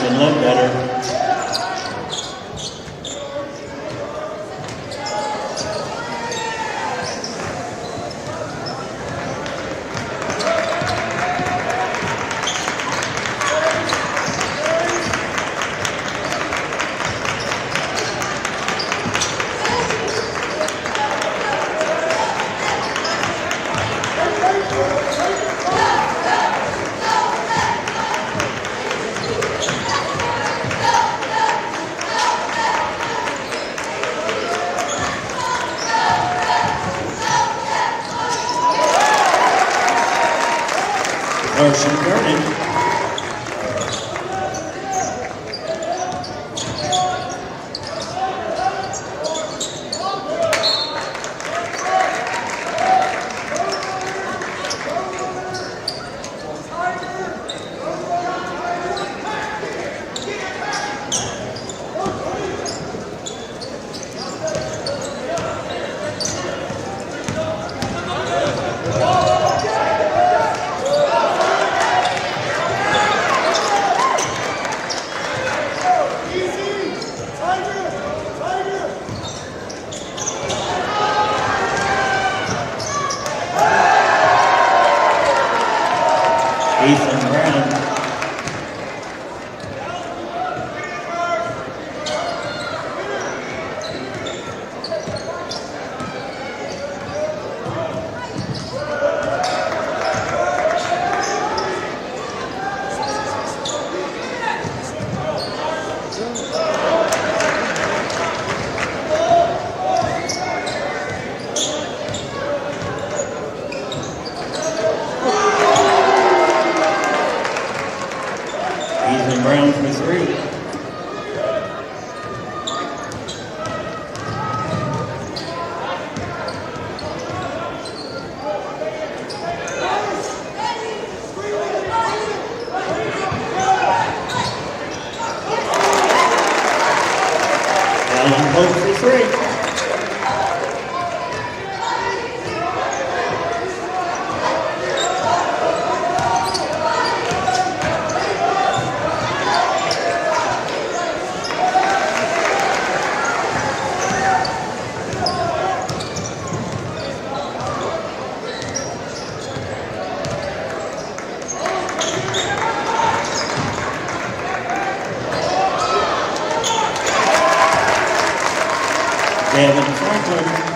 Paxton Ledbetter. Carson Vernon. Ethan Brown. Ethan Brown for three. Alan Pope for three. Devin Franklin.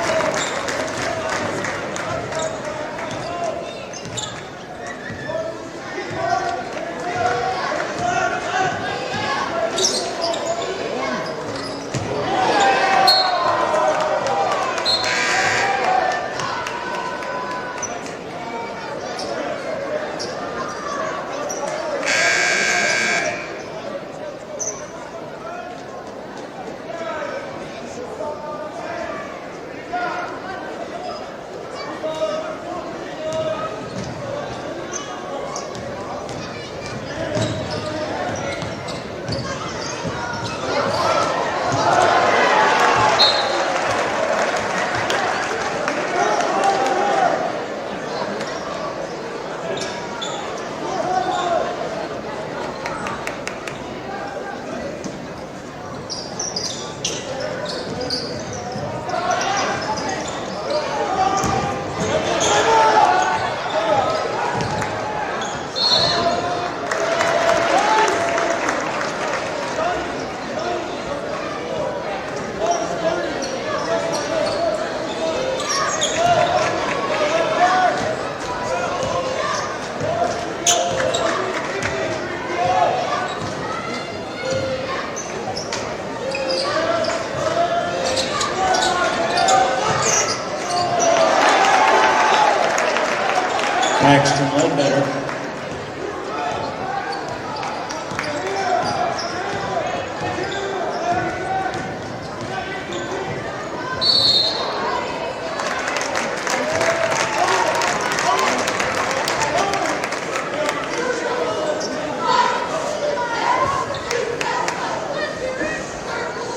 Paxton Ledbetter.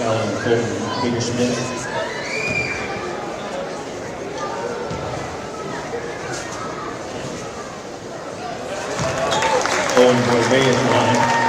Alan Colton, Peter Smith. Owen Boy Bay is line.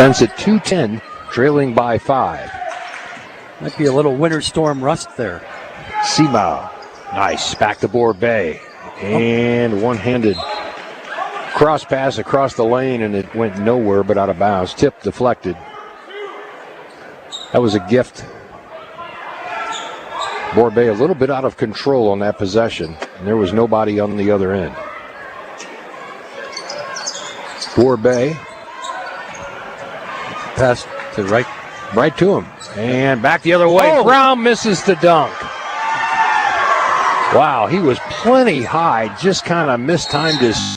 Ends at 2-10, trailing by 5. Might be a little winter storm rust there. Sima, nice, back to Borbay. And one-handed cross pass across the lane, and it went nowhere but out of bounds. Tip deflected. That was a gift. Borbay a little bit out of control on that possession, and there was nobody on the other end. Borbay. Pass to right. Right to him. And back the other way. Oh. Brown misses the dunk. Wow, he was plenty high, just kind of mistimed his.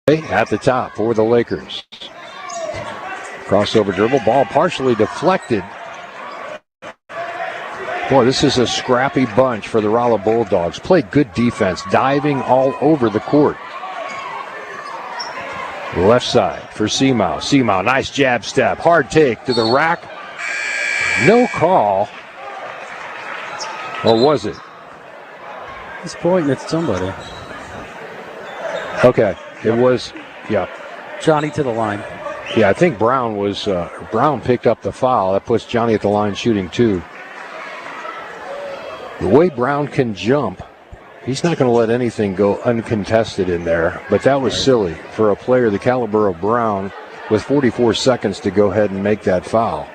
At the top for the Lakers. Crossover dribble, ball partially deflected. Boy, this is a scrappy bunch for the Rolla Bulldogs. Played good defense, diving all over the court. Left side for Seamow. Seamow, nice jab step, hard take to the rack. No call. Or was it? He's pointing at somebody. Okay. It was, yeah. Johnny to the line. Yeah, I think Brown picked up the foul. That puts Johnny at the line shooting 2. The way Brown can jump, he's not going to let anything go uncontested in there. But that was silly for a player the caliber of Brown with 44 seconds to go ahead and make that foul.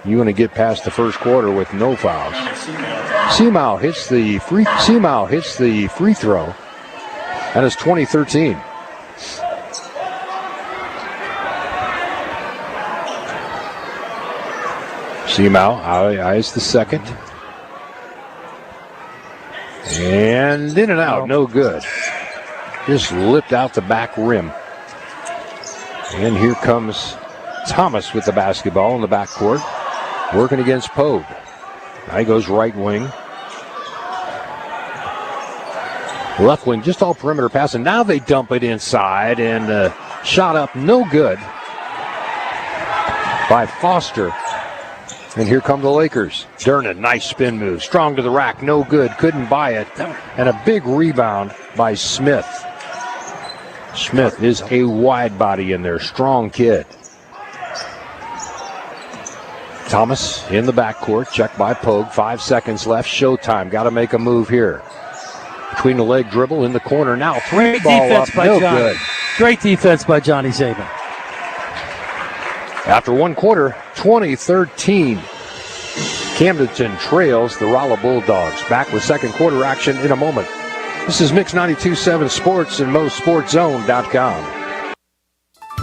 You want to get past the first quarter with no fouls. Seamow hits the free throw. And it's 2013. Seamow eyes the second. And in and out, no good. Just lipped out the back rim. And here comes Thomas with the basketball in the backcourt, working against Pogue. Now he goes right wing. Left wing, just all perimeter passing. Now they dump it inside, and shot up, no good by Foster. And here come the Lakers. Dernan, nice spin move. Strong to the rack, no good, couldn't buy it. And a big rebound by Smith. Smith is a wide body in there, strong kid. Thomas in the backcourt, checked by Pogue. 5 seconds left, showtime. Got to make a move here. Between the leg dribble in the corner now. Great defense by Johnny. Good. Great defense by Johnny Saban. After one quarter, 2013. Camdenton trails the Rolla Bulldogs. Back with second quarter action in a moment. This is Mix 92.7 Sports and MoSportsZone.com.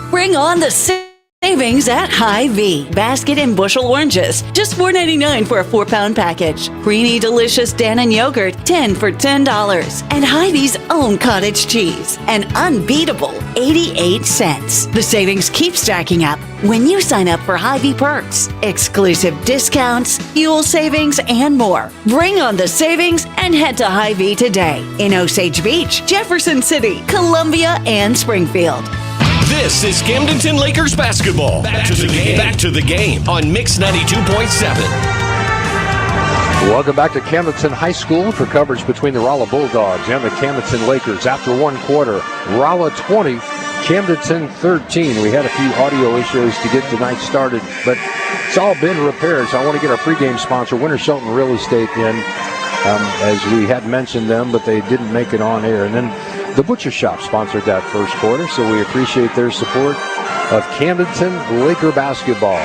Bring on the savings at Hy-Vee. Basket and bushel oranges, just $4.99 for a 4-pound package. Creamy, delicious Dannon yogurt, 10 for $10. And Hy-Vee's own cottage cheese, an unbeatable 88 cents. The savings keep stacking up when you sign up for Hy-Vee Perks. Exclusive discounts, fuel savings, and more. Bring on the savings and head to Hy-Vee today in Osage Beach, Jefferson City, Columbia, and Springfield. This is Camdenton Lakers basketball. Back to the game on Mix 92.7. Welcome back to Camdenton High School for coverage between the Rolla Bulldogs and the Camdenton Lakers. After one quarter, Rolla 20, Camdenton 13. We had a few audio issues to get tonight started, but it's all been repaired. So I want to get our pregame sponsor, Winter Shelton Real Estate, in, as we had mentioned them, but they didn't make it on air. And then the Butcher Shop sponsored that first quarter, so we appreciate their support of Camdenton Laker basketball.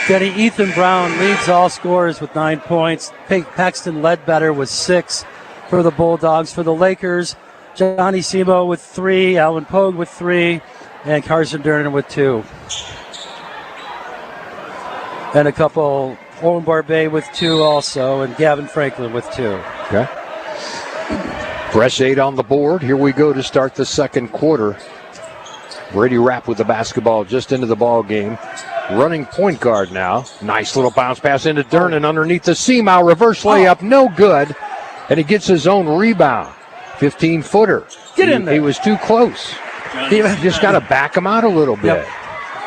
Denny, Ethan Brown leads all scorers with 9 points. Paxton Ledbetter with 6 for the Bulldogs. For the Lakers, Johnny Simo with 3, Alvin Pogue with 3, and Carson Dernan with 2. And a couple, Owen Barbet with 2 also, and Gavin Franklin with 2. Okay. Press 8 on the board. Here we go to start the second quarter. Brady Rapp with the basketball just into the ball game. Running point guard now. Nice little bounce pass into Durnan underneath the Seamow. Reverse layup, no good. And he gets his own rebound. 15-footer. Get in there. He was too close. He just got to back him out a little bit. Yep.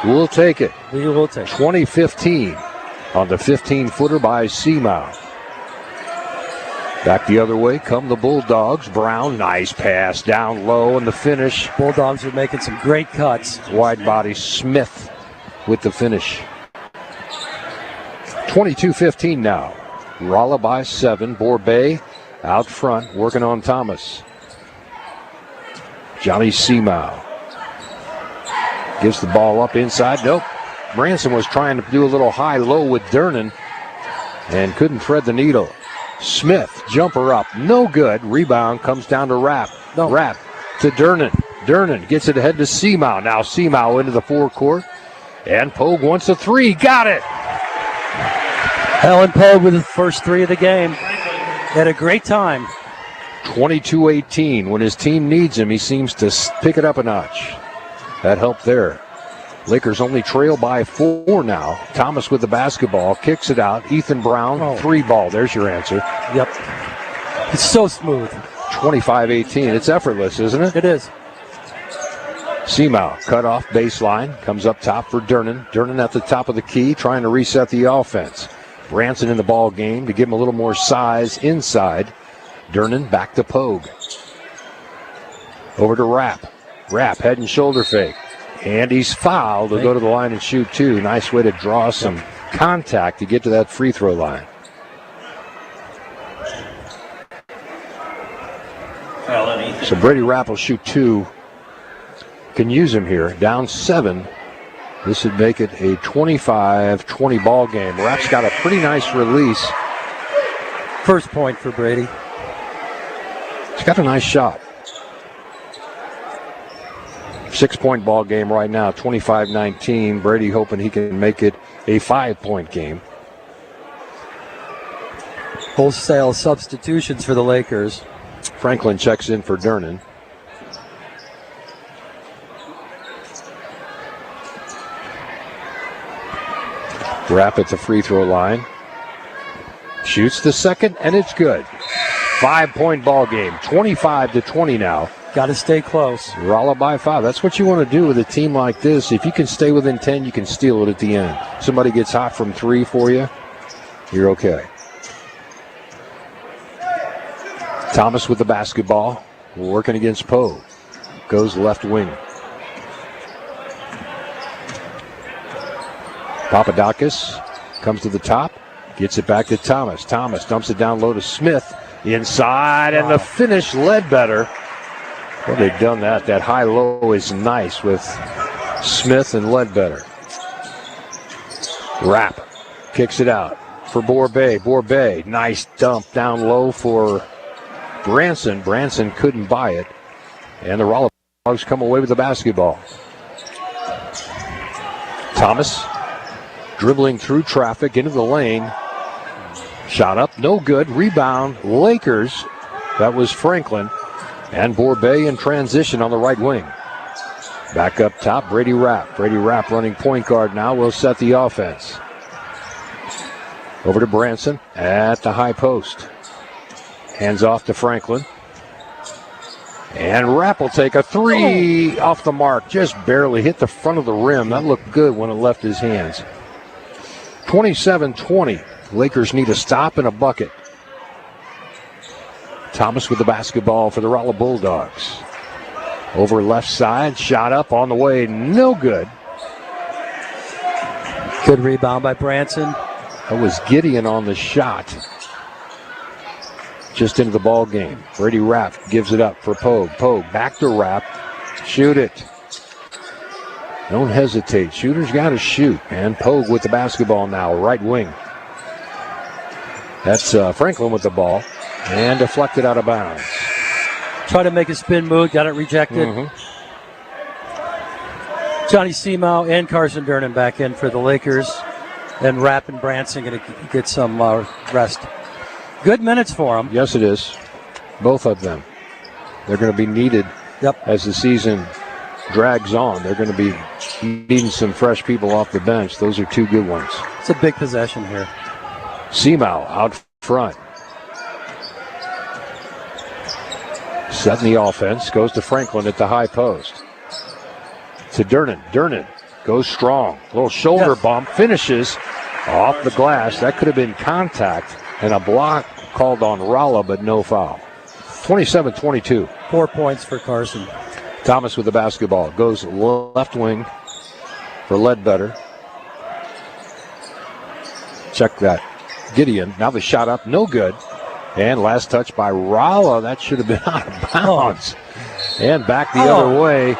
We'll take it. We will take it. 20-15 on the 15-footer by Seamow. Back the other way come the Bulldogs. Brown, nice pass down low, and the finish. Bulldogs are making some great cuts. Wide body Smith with the finish. 22-15 now. Rolla by 7. Borbay out front working on Thomas. Johnny Seamow gives the ball up inside. Nope. Branson was trying to do a little high-low with Durnan and couldn't thread the needle. Smith, jumper up, no good. Rebound comes down to Rapp. No. Rapp to Durnan. Durnan gets it ahead to Seamow. Now Seamow into the forecourt. And Pogue wants a three. Got it. Alan Pogue with the first three of the game. Had a great time. 22-18. When his team needs him, he seems to pick it up a notch. That helped there. Lakers only trail by 4 now. Thomas with the basketball, kicks it out. Ethan Brown, 3 ball. There's your answer. Yep. It's so smooth. 25-18. It's effortless, isn't it? It is. Seamow, cut off baseline, comes up top for Durnan. Durnan at the top of the key, trying to reset the offense. Branson in the ball game to give him a little more size inside. Durnan back to Pogue. Over to Rapp. Rapp, head and shoulder fake. And he's fouled. He'll go to the line and shoot 2. Nice way to draw some contact to get to that free throw line. So Brady Rapp will shoot 2. Can use him here. Down 7. This would make it a 25-20 ball game. Rapp's got a pretty nice release. First point for Brady. He's got a nice shot. 6-point ball game right now, 25-19. Brady hoping he can make it a 5-point game. Wholesale substitutions for the Lakers. Franklin checks in for Durnan. Rapp at the free throw line. Shoots the second, and it's good. 5-point ball game, 25-20 now. Got to stay close. Rolla by 5. That's what you want to do with a team like this. If you can stay within 10, you can steal it at the end. Somebody gets hot from 3 for you, you're okay. Thomas with the basketball, working against Poe. Goes left wing. Papadakis comes to the top, gets it back to Thomas. Thomas dumps it down low to Smith. Inside, and the finish, Ledbetter. Well, they've done that. That high-low is nice with Smith and Ledbetter. Rapp kicks it out for Borbay. Borbay, nice dump down low for Branson. Branson couldn't buy it. And the Rolla Dogs come away with the basketball. Thomas dribbling through traffic into the lane. Shot up, no good. Rebound, Lakers. That was Franklin. And Borbay in transition on the right wing. Back up top, Brady Rapp. Brady Rapp running point guard now will set the offense. Over to Branson at the high post. Hands off to Franklin. And Rapp will take a 3 off the mark. Just barely hit the front of the rim. That looked good when it left his hands. 27-20. Lakers need a stop and a bucket. Thomas with the basketball for the Rolla Bulldogs. Over left side, shot up on the way, no good. Good rebound by Branson. That was Gideon on the shot. Just into the ball game. Brady Rapp gives it up for Pogue. Pogue back to Rapp. Shoot it. Don't hesitate. Shooter's got to shoot. And Pogue with the basketball now, right wing. That's Franklin with the ball. And deflected out of bounds. Try to make a spin move, got it rejected. Johnny Seamow and Carson Durnan back in for the Lakers. And Rapp and Branson going to get some rest. Good minutes for them. Yes, it is. Both of them. They're going to be needed as the season drags on, they're going to be needing some fresh people off the bench. Those are two good ones. It's a big possession here. Seamow out front. Setting the offense. Goes to Franklin at the high post. To Durnan. Durnan goes strong. Little shoulder bump. Finishes off the glass. That could have been contact and a block called on Rolla, but no foul. 27-22. 4 points for Carson. Thomas with the basketball. Goes left wing for Ledbetter. Check that. Gideon. Now the shot up. No good. And last touch by Rolla. That should have been out of bounds. And back the other way.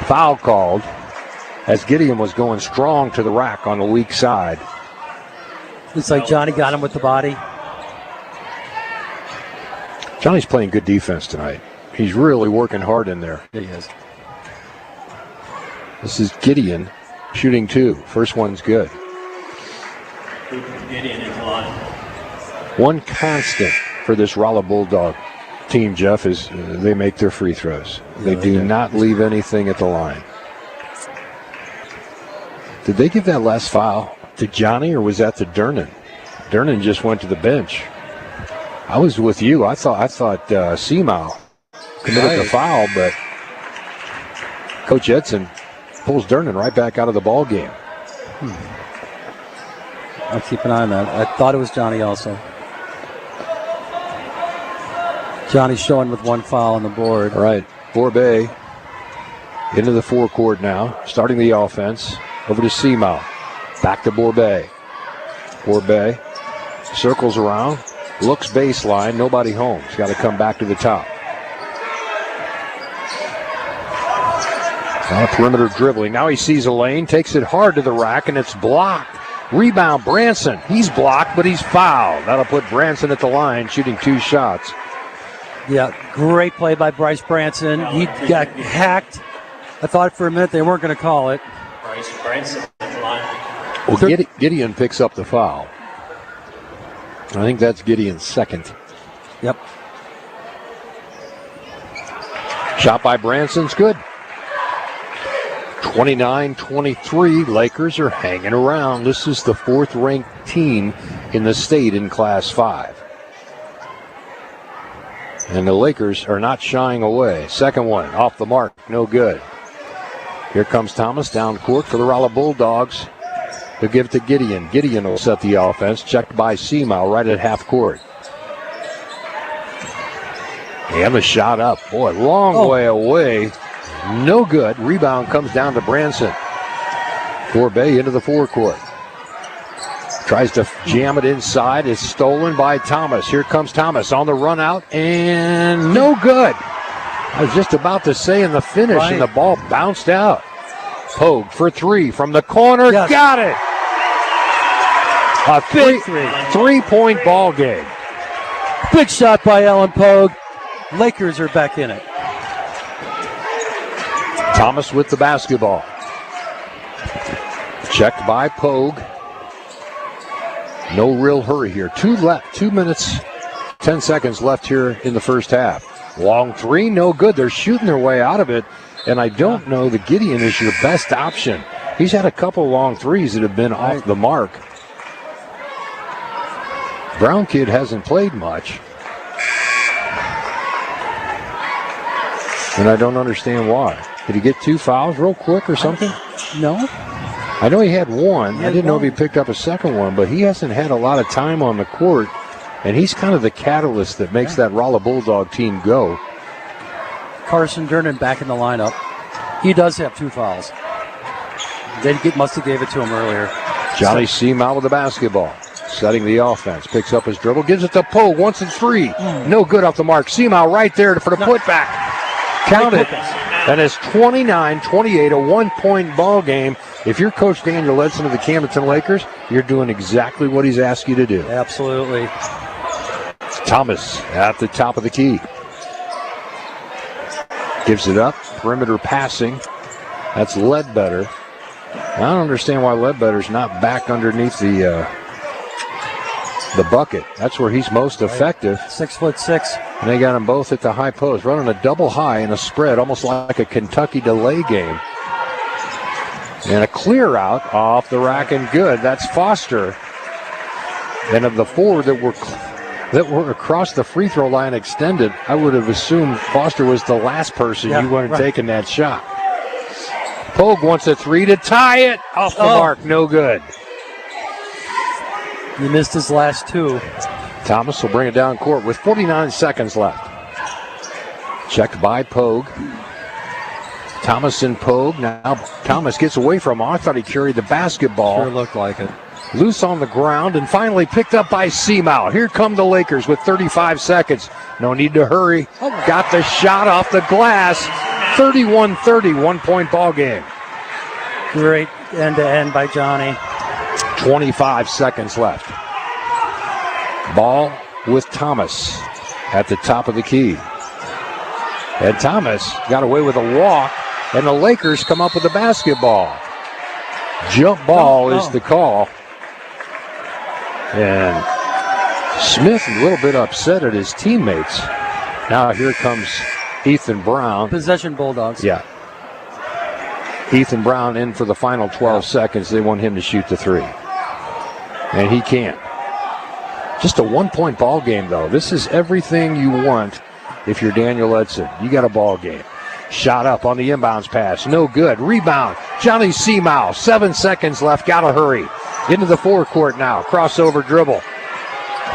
Foul called as Gideon was going strong to the rack on the weak side. Looks like Johnny got him with the body. Johnny's playing good defense tonight. He's really working hard in there. He is. This is Gideon shooting two. First one's good. Gideon is line. One constant for this Rolla Bulldog team, Jeff, is they make their free throws. They do not leave anything at the line. Did they give that last foul to Johnny, or was that to Durnan? Durnan just went to the bench. I was with you. I thought Seamow committed the foul, but Coach Edson pulls Durnan right back out of the ball game. I'll keep an eye on that. I thought it was Johnny also. Johnny's showing with one foul on the board. All right, Borbay into the forecourt now, starting the offense. Over to Seamow. Back to Borbay. Borbay circles around, looks baseline, nobody home. He's got to come back to the top. On a perimeter dribbling. Now he sees a lane, takes it hard to the rack, and it's blocked. Rebound, Branson. He's blocked, but he's fouled. That'll put Branson at the line, shooting two shots. Yeah, great play by Bryce Branson. He got hacked. I thought for a minute they weren't going to call it. Bryce Branson at the line. Well, Gideon picks up the foul. I think that's Gideon's second. Yep. Shot by Branson's good. 29-23. Lakers are hanging around. This is the fourth-ranked team in the state in Class 5. And the Lakers are not shying away. Second one, off the mark, no good. Here comes Thomas down court for the Rolla Bulldogs. They'll give it to Gideon. Gideon will set the offense, checked by Seamow right at half court. And the shot up. Boy, long way away. No good. Rebound comes down to Branson. Borbay into the forecourt. Tries to jam it inside. It's stolen by Thomas. Here comes Thomas on the run out. And no good. I was just about to say in the finish, and the ball bounced out. Pogue for three from the corner. Yes. Got it. A big three-point ball game. Big shot by Alan Pogue. Lakers are back in it. Thomas with the basketball. Checked by Pogue. No real hurry here. 2 minutes, 10 seconds left here in the first half. Long three, no good. They're shooting their way out of it. And I don't know that Gideon is your best option. He's had a couple long threes that have been off the mark. Brown kid hasn't played much. And I don't understand why. Did he get 2 fouls real quick or something? No. I know he had one. I didn't know if he picked up a second one, but he hasn't had a lot of time on the court. And he's kind of the catalyst that makes that Rolla Bulldog team go. Carson Durnan back in the lineup. He does have 2 fouls. They must have gave it to him earlier. Johnny Seamow with the basketball. Setting the offense. Picks up his dribble. Gives it to Poe. Wants it free. No good off the mark. Seamow right there for the putback. Count it. And it's 29-28, a 1-point ball game. If you're Coach Daniel Edson of the Camdenton Lakers, you're doing exactly what he's asked you to do. Absolutely. Thomas at the top of the key. Gives it up. Perimeter passing. That's Ledbetter. I don't understand why Ledbetter's not back underneath the the bucket. That's where he's most effective. 6'6". And they got them both at the high post, running a double high in a spread, almost like a Kentucky delay game. And a clear out off the rack and good. That's Foster. And of the four that were across the free throw line extended, I would have assumed Foster was the last person you wanted taking that shot. Pogue wants a three to tie it. Off the mark, no good. He missed his last two. Thomas will bring it down court with 49 seconds left. Checked by Pogue. Thomas and Pogue. Now Thomas gets away from him. I thought he carried the basketball. Sure looked like it. Loose on the ground and finally picked up by Seamow. Here come the Lakers with 35 seconds. No need to hurry. Got the shot off the glass. 31-30, 1-point ball game. Great end-to-end by Johnny. 25 seconds left. Ball with Thomas at the top of the key. And Thomas got away with a walk, and the Lakers come up with the basketball. Jump ball is the call. And Smith a little bit upset at his teammates. Now here comes Ethan Brown. Possession Bulldogs. Yeah. Ethan Brown in for the final 12 seconds. They want him to shoot the three. And he can't. Just a 1-point ball game, though. This is everything you want if you're Daniel Edson. You got a ball game. Shot up on the inbounds pass. No good. Rebound. Johnny Seamow. 7 seconds left. Gotta hurry. Into the forecourt now. Crossover dribble.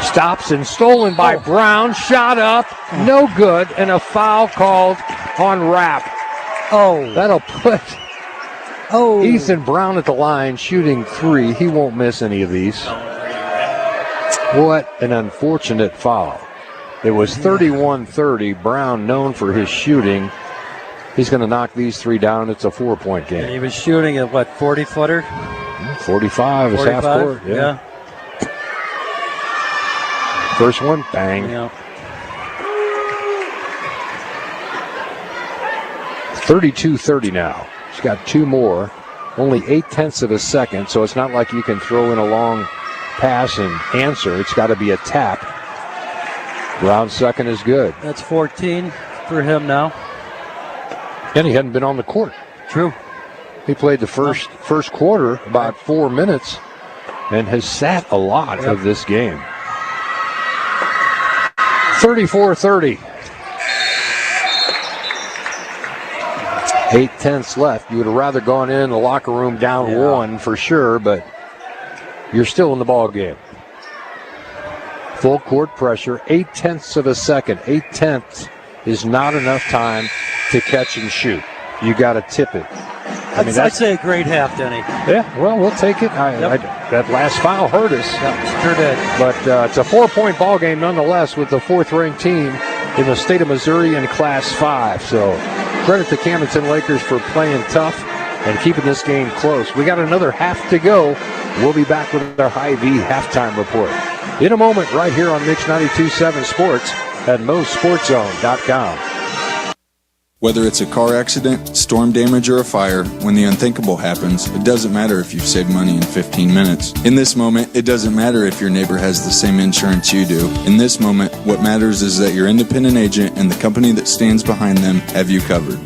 Stops and stolen by Brown. Shot up. No good. And a foul called on Rapp. That'll put Ethan Brown at the line shooting three. He won't miss any of these. What an unfortunate foul. It was 31-30. Brown known for his shooting. He's going to knock these three down. It's a 4-point game. And he was shooting at 40-footer? 45 is half court. Yeah. First one, bang. Yeah. 32-30 now. He's got two more. Only 0.8 of a second, so it's not like you can throw in a long pass and answer. It's got to be a tap. Brown's second is good. That's 14 for him now. And he hadn't been on the court. True. He played the first quarter, about 4 minutes, and has sat a lot of this game. 34-30. 0.8 left. You would have rather gone in the locker room down one for sure, but you're still in the ball game. Full court pressure, 0.8 of a second. 0.8 is not enough time to catch and shoot. You got to tip it. I'd say a great half, Denny. Yeah, well, we'll take it. That last foul hurt us. Yep, sure did. But it's a 4-point ball game nonetheless with the 4th-ranked team in the state of Missouri in Class 5. So credit the Camdenton Lakers for playing tough and keeping this game close. We got another half to go. We'll be back with our Hy-Vee halftime report in a moment right here on Mix 92.7 Sports at MoSportsZone.com. Whether it's a car accident, storm damage, or a fire, when the unthinkable happens, it doesn't matter if you've saved money in 15 minutes. In this moment, it doesn't matter if your neighbor has the same insurance you do. In this moment, what matters is that your independent agent and the company that stands behind them have you covered.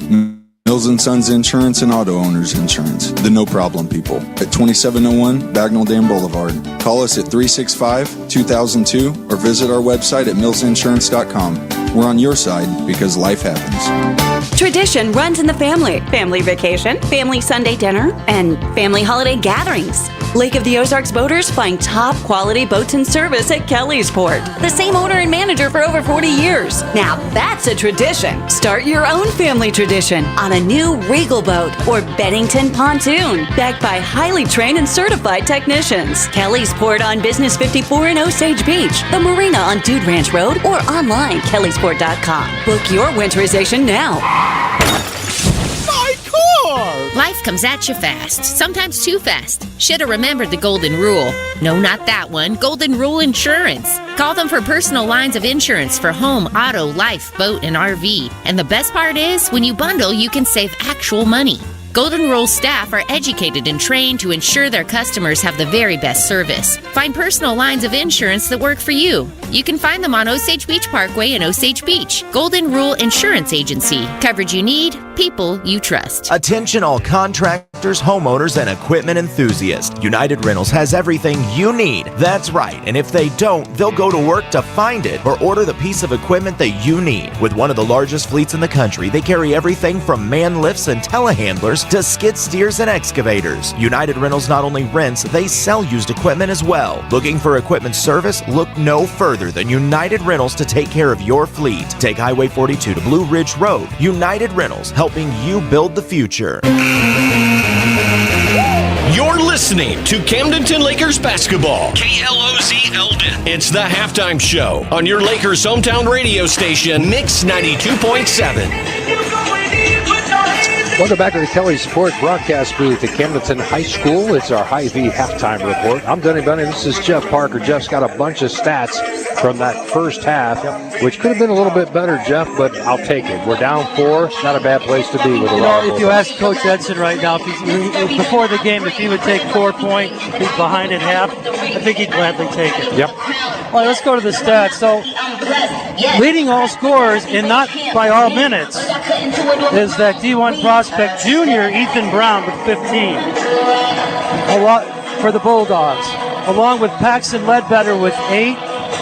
Mills & Sons Insurance and Auto Owners Insurance. The no problem people. At 2701 Bagnell Dam Boulevard. Call us at 365-2002 or visit our website at millsinsurance.com. We're on your side because life happens. Tradition runs in the family. Family vacation, family Sunday dinner, and family holiday gatherings. Lake of the Ozarks boaters find top quality boats and service at Kelly's Port. The same owner and manager for over 40 years. Now that's a tradition. Start your own family tradition on a new Regal boat or Bennington pontoon, backed by highly trained and certified technicians. Kelly's Port on Business 54 in Osage Beach, the marina on Dude Ranch Road, or online kellysport.com. Book your winterization now. Life comes at you fast, sometimes too fast. Should've remembered the golden rule. No, not that one. Golden Rule Insurance. Call them for personal lines of insurance for home, auto, life, boat, and RV. And the best part is, when you bundle, you can save actual money. Golden Rule staff are educated and trained to ensure their customers have the very best service. Find personal lines of insurance that work for you. You can find them on Osage Beach Parkway in Osage Beach. Golden Rule Insurance Agency. Coverage you need, people you trust. Attention all contractors, homeowners, and equipment enthusiasts. United Rentals has everything you need. That's right. And if they don't, they'll go to work to find it or order the piece of equipment that you need. With one of the largest fleets in the country, they carry everything from man lifts and telehandlers to skid steers and excavators. United Rentals not only rents, they sell used equipment as well. Looking for equipment service? Look no further than United Rentals to take care of your fleet. Take Highway 42 to Blue Ridge Road. United Rentals, helping you build the future. You're listening to Camdenton Lakers basketball. KLOZ Eldon. It's the halftime show on your Lakers hometown radio station, Mix 92.7. Welcome back to the Kelly Sport broadcast booth at Camdenton High School. It's our Hy-Vee halftime report. I'm Denny Bunny. This is Jeff Parker. Jeff's got a bunch of stats from that first half, which could have been a little bit better, Jeff, but I'll take it. We're down 4. Not a bad place to be with a lot of if you ask Coach Edson right now, before the game, if he would take 4 points, he's behind at half, I think he'd gladly take it. Yep. All right, let's go to the stats. So, leading all scorers, and not by all minutes, is that D1 prospect junior Ethan Brown with 15. A lot for the Bulldogs, along with Paxton Ledbetter with 8,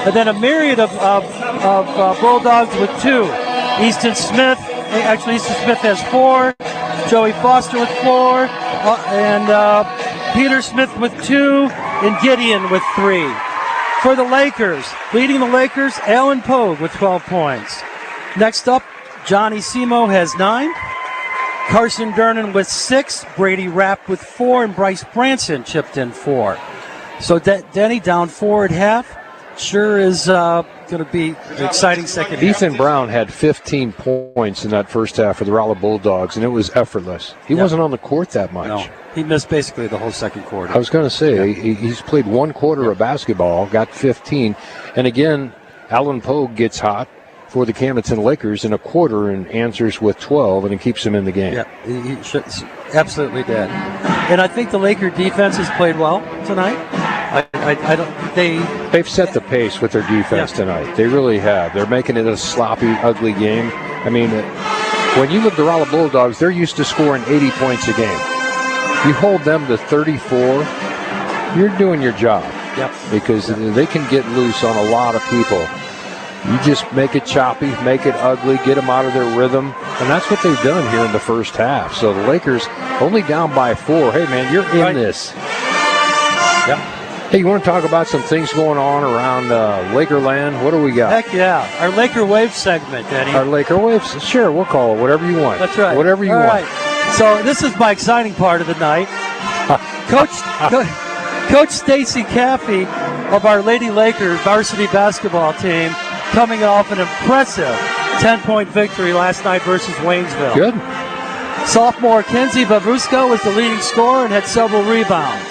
and then a myriad of Bulldogs with 2. Easton Smith has 4. Joey Foster with 4, and Peter Smith with 2, and Gideon with 3. For the Lakers, leading the Lakers, Alan Pogue with 12 points. Next up, Johnny Semo has 9. Carson Dernan with 6. Brady Rapp with 4. And Bryce Branson chipped in 4. So Denny down 4 at half. Sure is going to be an exciting second half. Ethan Brown had 15 points in that first half for the Rolla Bulldogs, and it was effortless. He wasn't on the court that much. No, he missed basically the whole second quarter. I was going to say, he's played 1 quarter of basketball, got 15. And again, Alan Pogue gets hot for the Camdenton Lakers in a quarter and answers with 12, and it keeps him in the game. Yeah, he absolutely did. And I think the Laker defense has played well tonight. They've set the pace with their defense tonight. They really have. They're making it a sloppy, ugly game. I mean, when you look at the Rolla Bulldogs, they're used to scoring 80 points a game. You hold them to 34, you're doing your job. Yep. Because they can get loose on a lot of people. You just make it choppy, make it ugly, get them out of their rhythm. And that's what they've done here in the first half. So the Lakers only down by 4. Hey, man, you're in this. Yep. Hey, you want to talk about some things going on around Lakerland? What do we got? Heck yeah. Our Laker Wave segment, Eddie. Our Laker Waves? Sure, we'll call it whatever you want. That's right. Whatever you want. Right. So this is my exciting part of the night. Coach Stacy Caffey of our Lady Lakers varsity basketball team coming off an impressive 10-point victory last night versus Waynesville. Good. Sophomore Kenzie Babuska was the leading scorer and had several rebounds.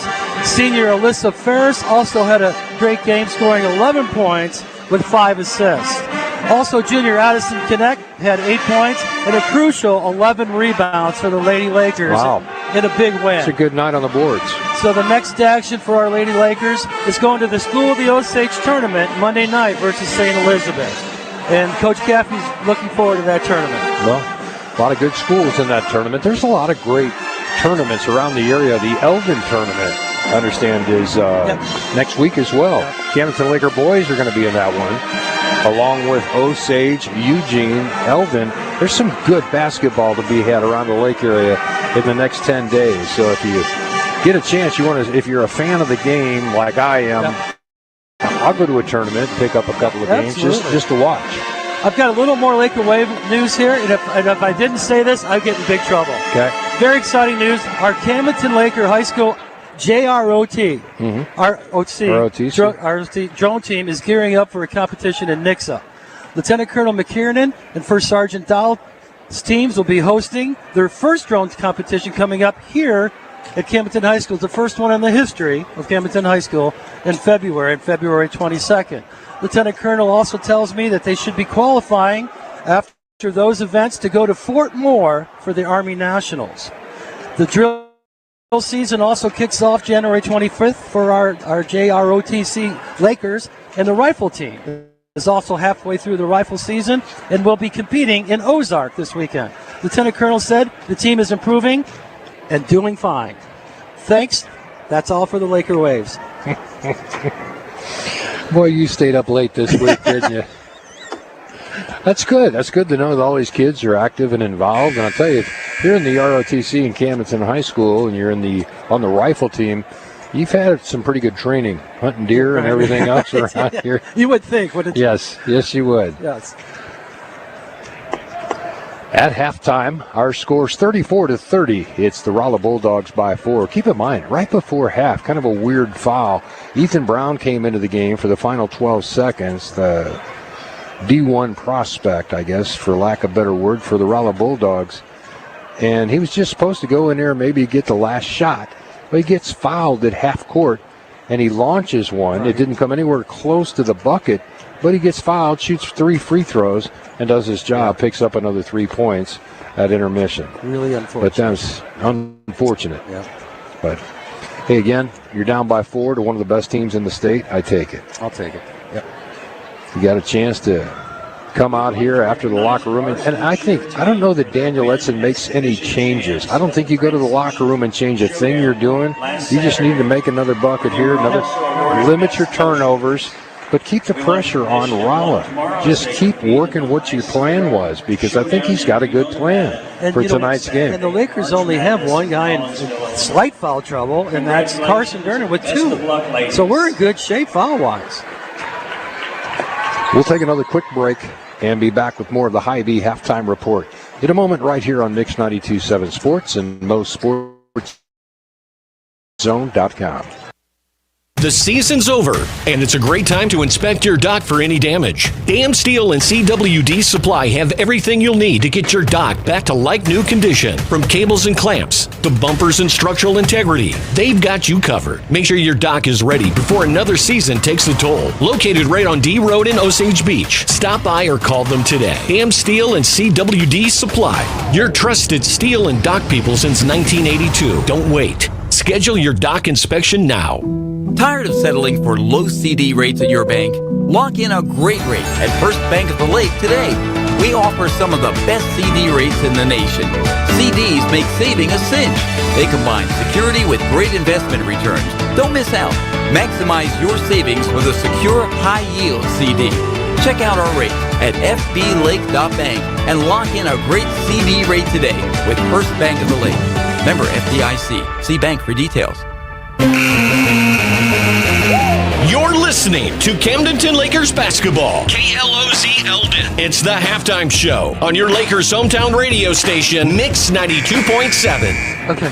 Senior Alyssa Ferris also had a great game, scoring 11 points with 5 assists. Also, junior Addison Connect had 8 points and a crucial 11 rebounds for the Lady Lakers in a big win. It's a good night on the boards. So the next action for our Lady Lakers is going to the School of the Osage tournament Monday night versus St. Elizabeth. And Coach Caffey's looking forward to that tournament. Well, a lot of good schools in that tournament. There's a lot of great tournaments around the area. The Eldon tournament, I understand, is next week as well. Camdenton Laker boys are going to be in that one, along with Osage, Eugene, Eldon. There's some good basketball to be had around the lake area in the next 10 days. So if you get a chance, if you're a fan of the game like I am, I'll go to a tournament, pick up a couple of games just to watch. I've got a little more Laker Wave news here, and if I didn't say this, I'd get in big trouble. Okay. Very exciting news. Our Camdenton Laker High School JROT, our drone team is gearing up for a competition in Nixa. Lieutenant Colonel McKiernan and First Sergeant Dowell's teams will be hosting their first drone competition coming up here at Camdenton High School. It's the first one in the history of Camdenton High School in February 22nd. Lieutenant Colonel also tells me that they should be qualifying after those events to go to Fort Moore for the Army Nationals. The drill season also kicks off January 25th for our JROTC Lakers, and the rifle team is also halfway through the rifle season and will be competing in Ozark this weekend. Lieutenant Colonel said the team is improving and doing fine. Thanks. That's all for the Laker Waves. Boy, you stayed up late this week, didn't you? That's good. That's good to know that all these kids are active and involved. And I'll tell you, if you're in the ROTC in Camdenton High School and you're on the rifle team, you've had some pretty good training, hunting deer and everything else around here. You would think, wouldn't you? Yes, you would. Yes. At halftime, our score's 34-30. It's the Rolla Bulldogs by 4. Keep in mind, right before half, kind of a weird foul. Ethan Brown came into the game for the final 12 seconds. The D1 prospect, I guess, for lack of a better word, for the Rolla Bulldogs. And he was just supposed to go in there and maybe get the last shot. But he gets fouled at half court, and he launches one. It didn't come anywhere close to the bucket, but he gets fouled, shoots 3 free throws, and does his job, picks up another 3 points at intermission. Really unfortunate. But that's unfortunate. Yeah. But, hey, again, you're down by 4 to one of the best teams in the state. I take it. I'll take it. Yep. You got a chance to come out here after the locker room. And I don't know that Daniel Edson makes any changes. I don't think you go to the locker room and change a thing you're doing. You just need to make another bucket here, limit your turnovers, but keep the pressure on Rolla. Just keep working what your plan was, because I think he's got a good plan for tonight's game. And the Lakers only have one guy in slight foul trouble, and that's Carson Durnan with 2. So we're in good shape foul-wise. We'll take another quick break and be back with more of the Hy-Vee halftime report in a moment right here on Mix 92.7 Sports and MoSportsZone.com. The season's over, and it's a great time to inspect your dock for any damage. Dam Steel and CWD Supply have everything you'll need to get your dock back to like-new condition. From cables and clamps to bumpers and structural integrity, they've got you covered. Make sure your dock is ready before another season takes a toll. Located right on D Road in Osage Beach. Stop by or call them today. Dam Steel and CWD Supply. Your trusted steel and dock people since 1982. Don't wait. Schedule your dock inspection now. Tired of settling for low CD rates at your bank? Lock in a great rate at First Bank of the Lake today. We offer some of the best CD rates in the nation. CDs make saving a cinch. They combine security with great investment returns. Don't miss out. Maximize your savings with a secure, high-yield CD. Check out our rates at fblake.bank and lock in a great CD rate today with First Bank of the Lake. Member FDIC. See bank for details. You're listening to Camdenton Lakers basketball. KLOZ Eldon. It's the halftime show on your Lakers hometown radio station, Mix 92.7. Okay.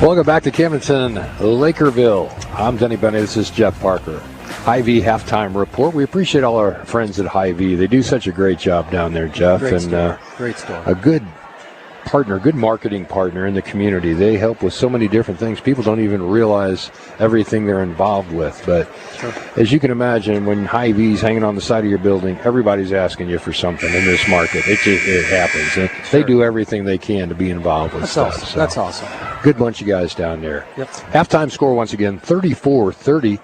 Welcome back to Camdenton, Lakerville. I'm Denny Bennett. This is Jeff Parker. Hy-Vee halftime report. We appreciate all our friends at Hy-Vee. They do such a great job down there, Jeff. Great store. Great store. A good partner, good marketing partner in the community. They help with so many different things. People don't even realize everything they're involved with. But as you can imagine, when Hy-Vee's hanging on the side of your building, everybody's asking you for something in this market. It happens. And they do everything they can to be involved with stuff. Awesome. So, that's awesome. good bunch of guys down there. Yep. Halftime score once again, 34-30.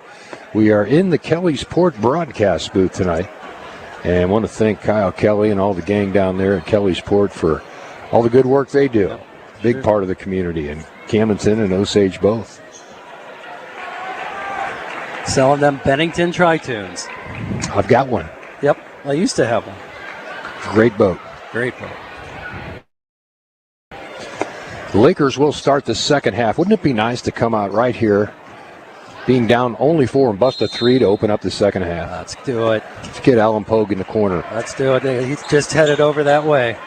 We are in the Kellysport broadcast booth tonight. And I want to thank Kyle Kelly and all the gang down there at Kellysport for all the good work they do. Big part of the community, and Camdenton and Osage both. Selling them Bennington Tri-Tunes. I've got one. Yep, I used to have one. Great boat. Great boat. The Lakers will start the second half. Wouldn't it be nice to come out right here, being down only 4 and bust a 3 to open up the second half? Let's do it. Let's get Alan Pogue in the corner. Let's do it. He's just headed over that way.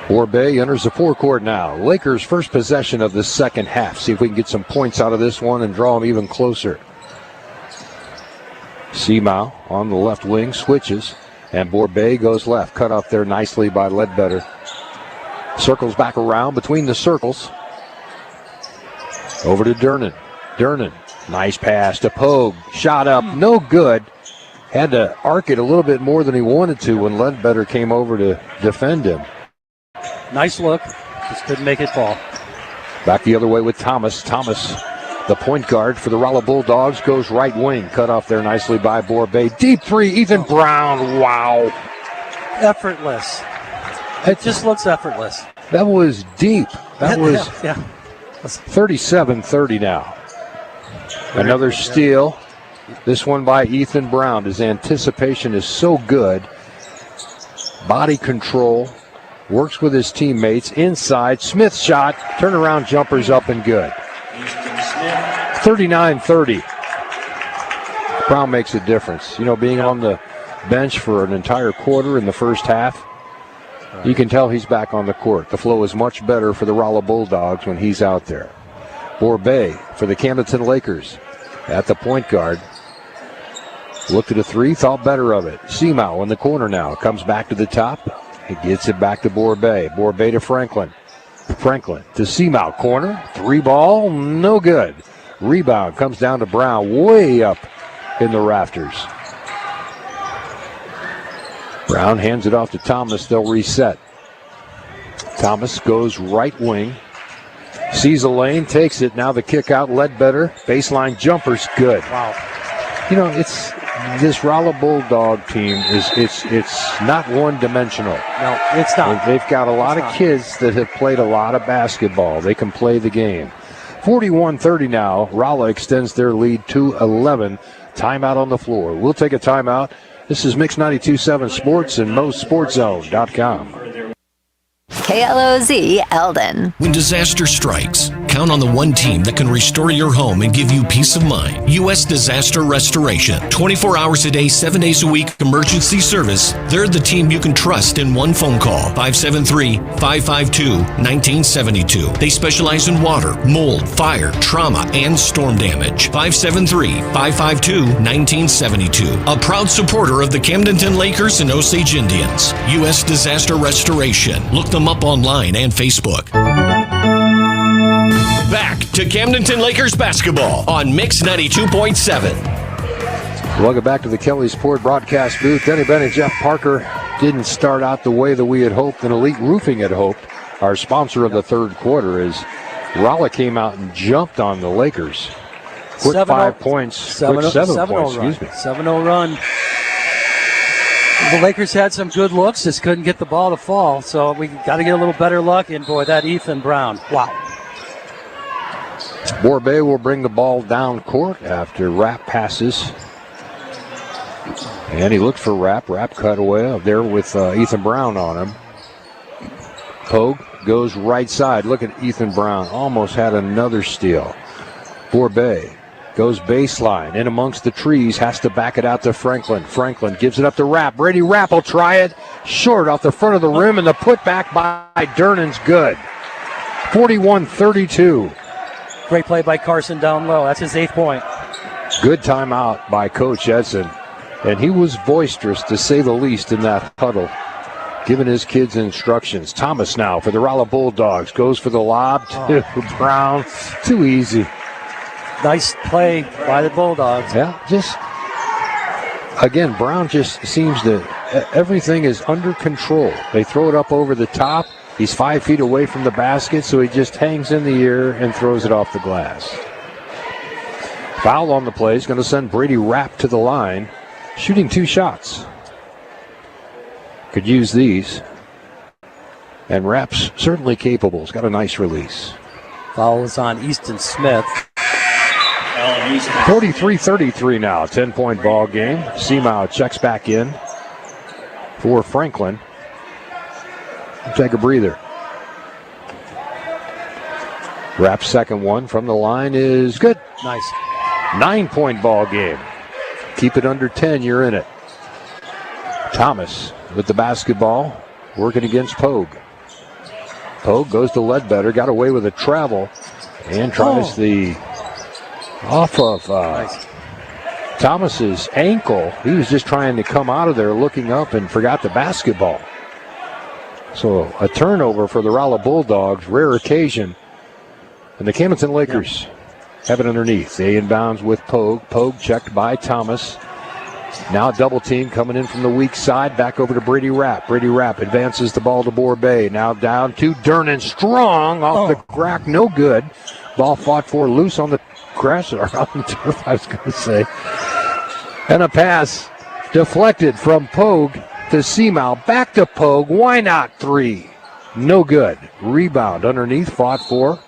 Borbay enters the forecourt now. Lakers' first possession of the second half. See if we can get some points out of this one and draw them even closer. Seamau on the left wing switches, and Borbay goes left. Cut off there nicely by Ledbetter. Circles back around between the circles. Over to Durnan. Durnan, nice pass to Pogue. Shot up, no good. Had to arc it a little bit more than he wanted to when Ledbetter came over to defend him. Nice look. Just couldn't make it fall. Back the other way with Thomas. Thomas, the point guard for the Rolla Bulldogs, goes right wing. Cut off there nicely by Borbay. Deep three, Ethan Brown. Wow. Effortless. It just looks effortless. That was deep. That was yeah. 37-30 now. Another steal. This one by Ethan Brown. His anticipation is so good. Body control. Works with his teammates. Inside. Smith shot. Turnaround jumper's up and good. 39-30. Brown makes a difference. You know, being on the bench for an entire quarter in the first half, you can tell he's back on the court. The flow is much better for the Rolla Bulldogs when he's out there. Borbay for the Camdenton Lakers at the point guard. Looked at a three, thought better of it. Seamow in the corner now. Comes back to the top. He gets it back to Borbay. Borbay to Franklin. Franklin to Seamow. Corner. Three ball. No good. Rebound comes down to Brown. Way up in the rafters. Brown hands it off to Thomas. They'll reset. Thomas goes right wing. Sees a lane. Takes it. Now the kick out. Ledbetter. Baseline jumper's good. Wow. You know, it's this Rolla Bulldog team it's not one-dimensional. No, it's not. They've got a lot of kids that have played a lot of basketball. They can play the game. 41-30 now. Rolla extends their lead to 11. Timeout on the floor. We'll take a timeout. This is Mix 92.7 Sports and MoSportsZone.com. KLOZ Eldon. When disaster strikes, count on the one team that can restore your home and give you peace of mind. U.S. Disaster Restoration. 24 hours a day, 7 days a week, emergency service. They're the team you can trust in one phone call. 573-552-1972. They specialize in water, mold, fire, trauma, and storm damage. 573-552-1972. A proud supporter of the Camdenton Lakers and Osage Indians. U.S. Disaster Restoration. Look them up online and Facebook. Back to Camdenton Lakers basketball on Mix 92.7. Welcome back to the Kelly Sport broadcast booth. Denny Bennett, Jeff Parker didn't start out the way that we had hoped and Elite Roofing had hoped. Our sponsor of the third quarter is Rolla came out and jumped on the Lakers. Quick 5 points. Quick 7 points, excuse me. 7-0 run. The Lakers had some good looks, just couldn't get the ball to fall, so we got to get a little better luck. And boy, that Ethan Brown, wow. Borbay will bring the ball down court after Rapp passes. And he looked for Rapp. Rapp cut away there with Ethan Brown on him. Pogue goes right side. Look at Ethan Brown. Almost had another steal. Borbay goes baseline, in amongst the trees, has to back it out to Franklin. Franklin gives it up to Rapp. Brady Rapp will try it. Short off the front of the rim, and the putback by Durnan's good. 41-32. Great play by Carson down low. That's his 8th point. Good timeout by Coach Edson. And he was boisterous, to say the least, in that huddle, giving his kids instructions. Thomas now for the Rolla Bulldogs. Goes for the lob to Brown. Too easy. Nice play by the Bulldogs. Yeah, just, again, Brown just seems to, everything is under control. They throw it up over the top. He's 5 feet away from the basket, so he just hangs in the air and throws it off the glass. Foul on the play is going to send Brady Rapp to the line, shooting 2 shots. Could use these. And Rapp's certainly capable. He's got a nice release. Foul is on Easton Smith. 43-33 now, 10-point ball game. Seamow checks back in for Franklin. Take a breather. Rapp's second one from the line is good. Nice. 9-point ball game. Keep it under 10, you're in it. Thomas with the basketball, working against Pogue. Pogue goes to Ledbetter, got away with a travel, and tries the off of Thomas's ankle. He was just trying to come out of there, looking up, and forgot the basketball. So a turnover for the Rolla Bulldogs, rare occasion. And the Camdenton Lakers have it underneath. They inbounds with Pogue. Pogue checked by Thomas. Now double team coming in from the weak side. Back over to Brady Rapp. Brady Rapp advances the ball to Borbay. Now down to Dernan Strong off the crack. No good. Ball fought for loose on the grass or on the turf, I was going to say. And a pass deflected from Pogue to Seamow. Back to Pogue. Why not 3? No good. Rebound underneath. Fought for.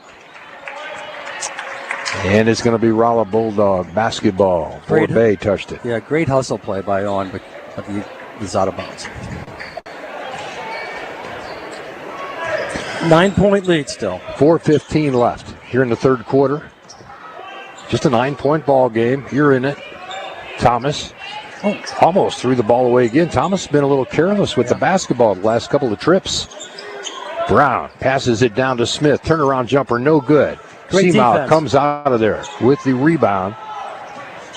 And it's going to be Rolla Bulldog basketball. Borbay touched it. Yeah, great hustle play by Owen, but he was out of bounds. 9-point lead still. 4:15 left here in the third quarter. Just a 9-point ball game. You're in it. Thomas almost threw the ball away again. Thomas has been a little careless with the basketball the last couple of trips. Brown passes it down to Smith. Turnaround jumper, no good. Seamow comes out of there with the rebound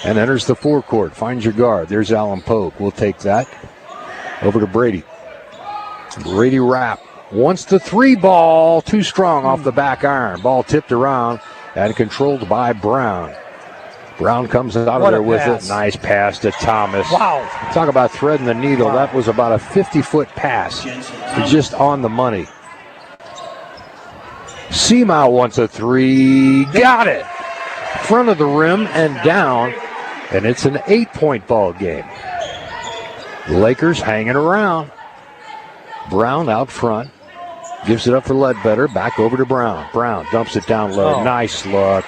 and enters the forecourt. Finds your guard. There's Alan Pogue. We'll take that. Over to Brady. Brady Rapp wants the 3 ball. Too strong off the back iron. Ball tipped around and controlled by Brown. Brown comes out of there with it. Nice pass to Thomas. Wow. Talk about threading the needle. Wow. That was about a 50-foot pass. Just on the money. Seamow wants a 3. Got it. Front of the rim and down. And it's an 8-point ball game. The Lakers hanging around. Brown out front. Gives it up for Ledbetter. Back over to Brown. Brown dumps it down low. Nice look.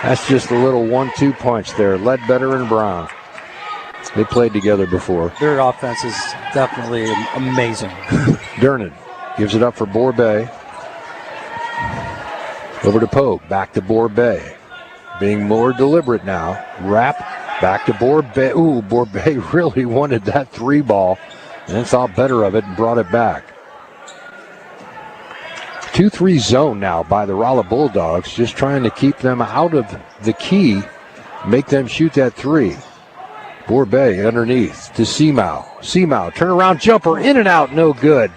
That's just a little 1-2 punch there. Ledbetter and Brown. They played together before. Their offense is definitely amazing. Dernan gives it up for Borbay. Over to Pogue. Back to Borbay. Being more deliberate now. Rapp. Back to Borbay. Ooh, Borbay really wanted that 3 ball and thought better of it and brought it back. 2-3 zone now by the Rolla Bulldogs, just trying to keep them out of the key, make them shoot that 3. Borbay underneath to Seamow. Seamow, turnaround jumper, in and out, no good.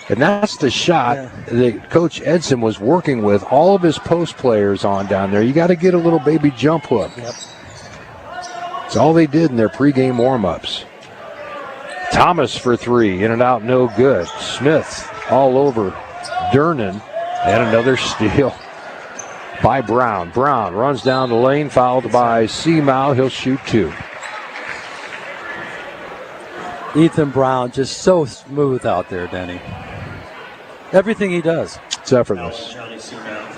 And that's the shot that Coach Edson was working with all of his post players on down there. You got to get a little baby jump hook. Yep. It's all they did in their pregame warm-ups. Thomas for 3, in and out, no good. Smith all over Dernan, and another steal by Brown. Brown runs down the lane, fouled by Seamow. He'll shoot 2. Ethan Brown just so smooth out there, Denny. Everything he does. It's effortless.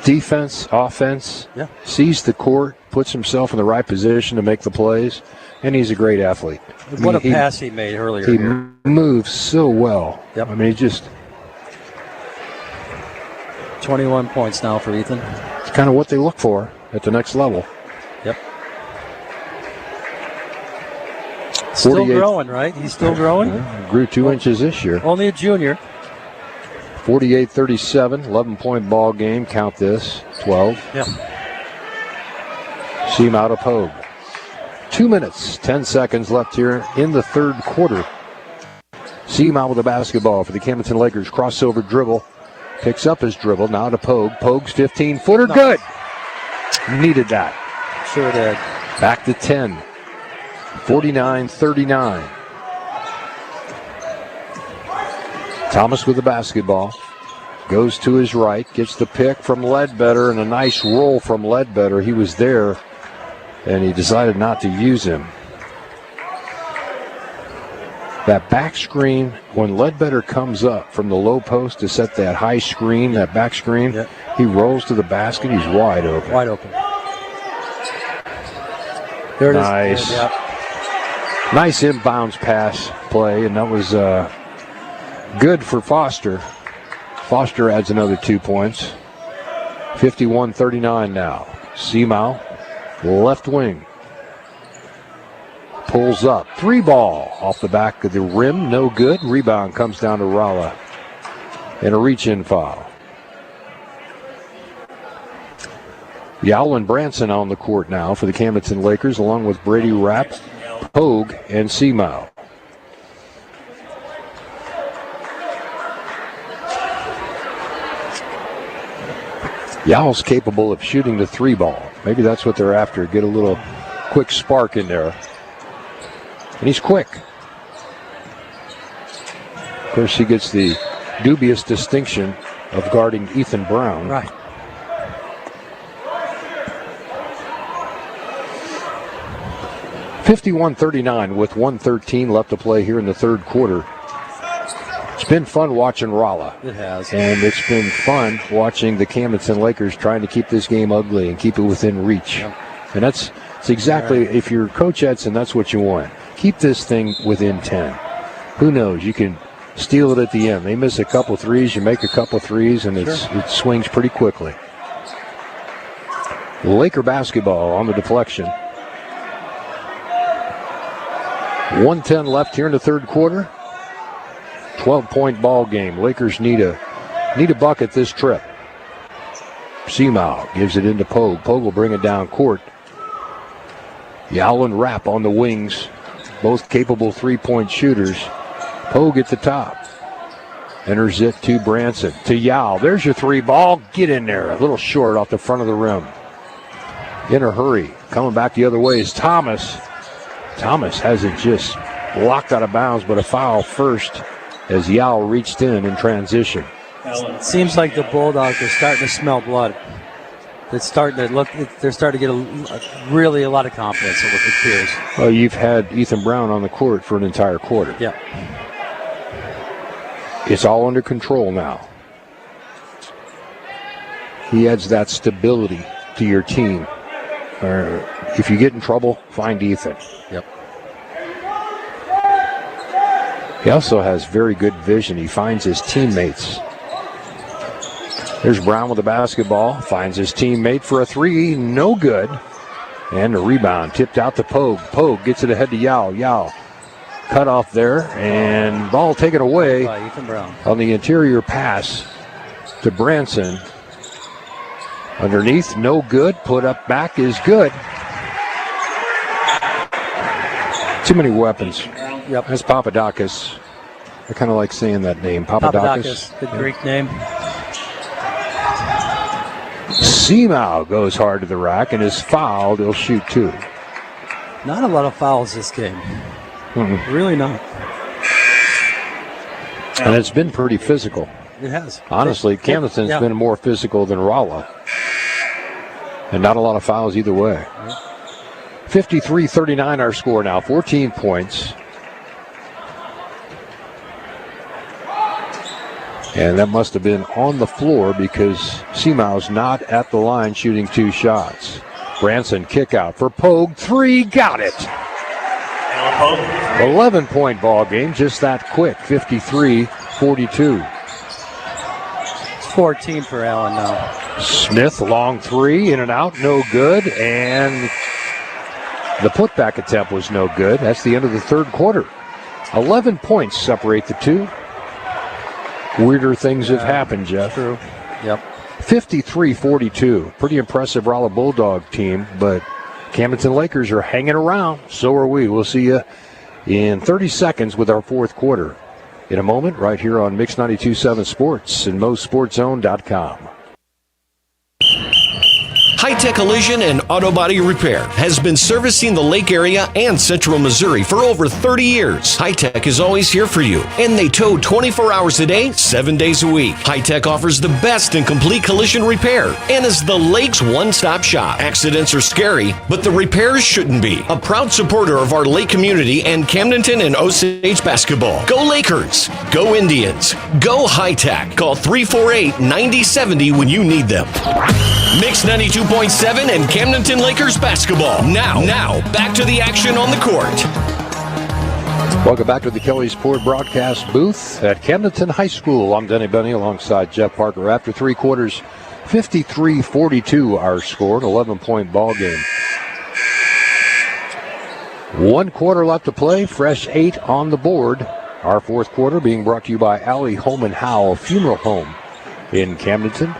Defense, offense, sees the court, puts himself in the right position to make the plays, and he's a great athlete. What a pass he made earlier. He moves so well. Yep. I mean, he just... 21 points now for Ethan. It's kind of what they look for at the next level. Yep. Still growing, right? He's still growing? Grew 2 inches this year. Only a junior. 48-37, 11-point ball game. Count this, 12. Yeah. Seamow to Pogue. 2 minutes, 10 seconds left here in the third quarter. Seamow with the basketball for the Camdenton Lakers. Crossover dribble. Picks up his dribble, now to Pogue. Pogue's 15-footer, good. Needed that. Sure did. Back to 10. 49-39. Thomas with the basketball. Goes to his right, gets the pick from Ledbetter, and a nice roll from Ledbetter. He was there, and he decided not to use him. That back screen, when Ledbetter comes up from the low post to set that high screen, that back screen, he rolls to the basket. He's wide open. Wide open. There it nice. is. Yep. Nice inbounds pass play, and that was good for Foster. Foster adds another 2 points. 51-39 now. Seamow, left wing. Pulls up. 3 ball off the back of the rim. No good. Rebound comes down to Rolla. And a reach-in foul. Yowell and Branson on the court now for the Camdenton Lakers, along with Brady Rapp, Pogue, and Seamow. Yowell's capable of shooting the 3 ball. Maybe that's what they're after. Get a little quick spark in there. And he's quick. Of course, he gets the dubious distinction of guarding Ethan Brown. Right. (51-39) with 1:13 left to play here in the third quarter. It's been fun watching Rolla. It has. And it's been fun watching the Camdenton Lakers trying to keep this game ugly and keep it within reach. Yep. And that's exactly, if you're Coach Edson, that's what you want. Keep this thing within 10. Who knows? You can steal it at the end. They miss a couple threes, you make a couple threes, and it swings pretty quickly. Laker basketball on the deflection. 1:10 left here in the third quarter. 12-point ball game. Lakers need a bucket this trip. Seamow gives it into Pogue. Pogue will bring it down court. Yao and Rapp on the wings, both capable three-point shooters. Pogue at the top. Enters it to Branson. To Yao. There's your three ball. Get in there. A little short off the front of the rim. In a hurry. Coming back the other way is Thomas. Thomas has it just locked out of bounds, but a foul first as Yao reached in transition. It seems like the Bulldogs are starting to smell blood. It's starting to look. They're starting to get really a lot of confidence. It appears. Well, you've had Ethan Brown on the court for an entire quarter. Yeah. It's all under control now. He adds that stability to your team. If you get in trouble, find Ethan. Yep. He also has very good vision. He finds his teammates. There's Brown with the basketball. Finds his teammate for a three. No good. And a rebound tipped out to Pogue. Pogue gets it ahead to Yao. Yao cut off there. And ball taken away by Ethan Brown on the interior pass to Branson. Underneath, no good. Put up back is good. Too many weapons. Yep. That's Papadakis. I kind of like saying that name. Papadakis. The Greek name. Seamow goes hard to the rack and is fouled. He'll shoot two. Not a lot of fouls this game. Really not. And it's been pretty physical. It has. Honestly, Camdenton's been more physical than Rolla. And not a lot of fouls either way. 53-39 our score now. 14 points. And that must have been on the floor because Seamow's not at the line shooting two shots. Branson kick out for Pogue. Three, got it. 11-point ball game, just that quick. 53-42. It's 14 for Allen now. Smith, long three, in and out, no good. And the putback attempt was no good. That's the end of the third quarter. 11 points separate the two. Weirder things have happened, Jeff. True. Yep. 53-42. Pretty impressive Rolla Bulldog team, but Camdenton Lakers are hanging around. So are we. We'll see you in 30 seconds with our fourth quarter. In a moment, right here on Mix 92.7 Sports and MoSportsZone.com. High-Tech Collision and Auto Body Repair has been servicing the Lake area and Central Missouri for over 30 years. High-Tech is always here for you, and they tow 24 hours a day, 7 days a week. High-Tech offers the best in complete collision repair and is the Lake's one-stop shop. Accidents are scary, but the repairs shouldn't be. A proud supporter of our Lake community and Camdenton and Osage basketball. Go Lakers! Go Indians! Go High-Tech! Call 348-9070 when you need them. Mix 92.7 and Camdenton Lakers basketball. Now, back to the action on the court. Welcome back to the Kelly Sport broadcast booth at Camdenton High School. I'm Denny Benny alongside Jeff Parker. After three quarters, 53-42 our score, an 11-point ball game. 1 quarter left to play, fresh 8 on the board. Our fourth quarter being brought to you by Allie Home and Howell Funeral Home in Camdenton.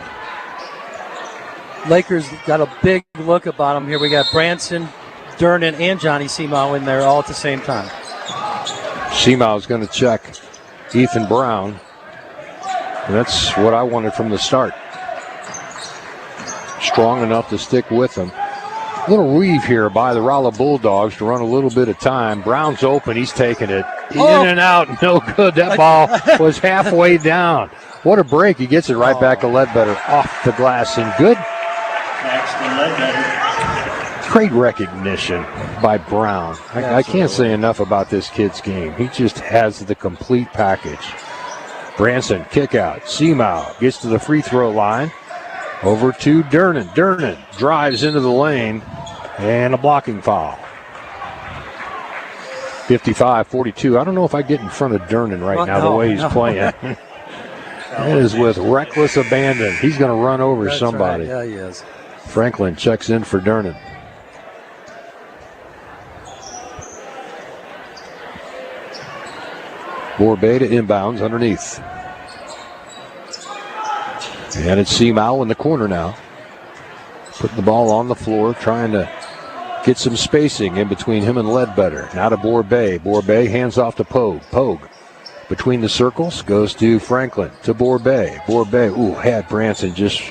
Lakers got a big look about them here. We got Branson, Durnan, and Johnny Seamow in there all at the same time. Seamow is going to check Ethan Brown. And that's what I wanted from the start. Strong enough to stick with him. Little weave here by the Rolla Bulldogs to run a little bit of time. Brown's open. He's taking it in and out. No good. That ball was halfway down. What a break. He gets it right back to Ledbetter off the glass and good. Paxton Ledbetter. Great recognition by Brown. I can't say enough about this kid's game. He just has the complete package. Branson, kick out. Seamow gets to the free throw line. Over to Durnan. Durnan drives into the lane and a blocking foul. 55-42. I don't know if I get in front of Durnan right now the way he's playing. That is with reckless abandon. He's going to run over somebody. Right. Yeah, he is. Franklin checks in for Durnan. Borbay to inbounds underneath. And it's Seamow in the corner now. Putting the ball on the floor, trying to get some spacing in between him and Ledbetter. Now to Borbay. Borbay hands off to Pogue. Pogue between the circles goes to Franklin. To Borbay. Borbay, had Branson just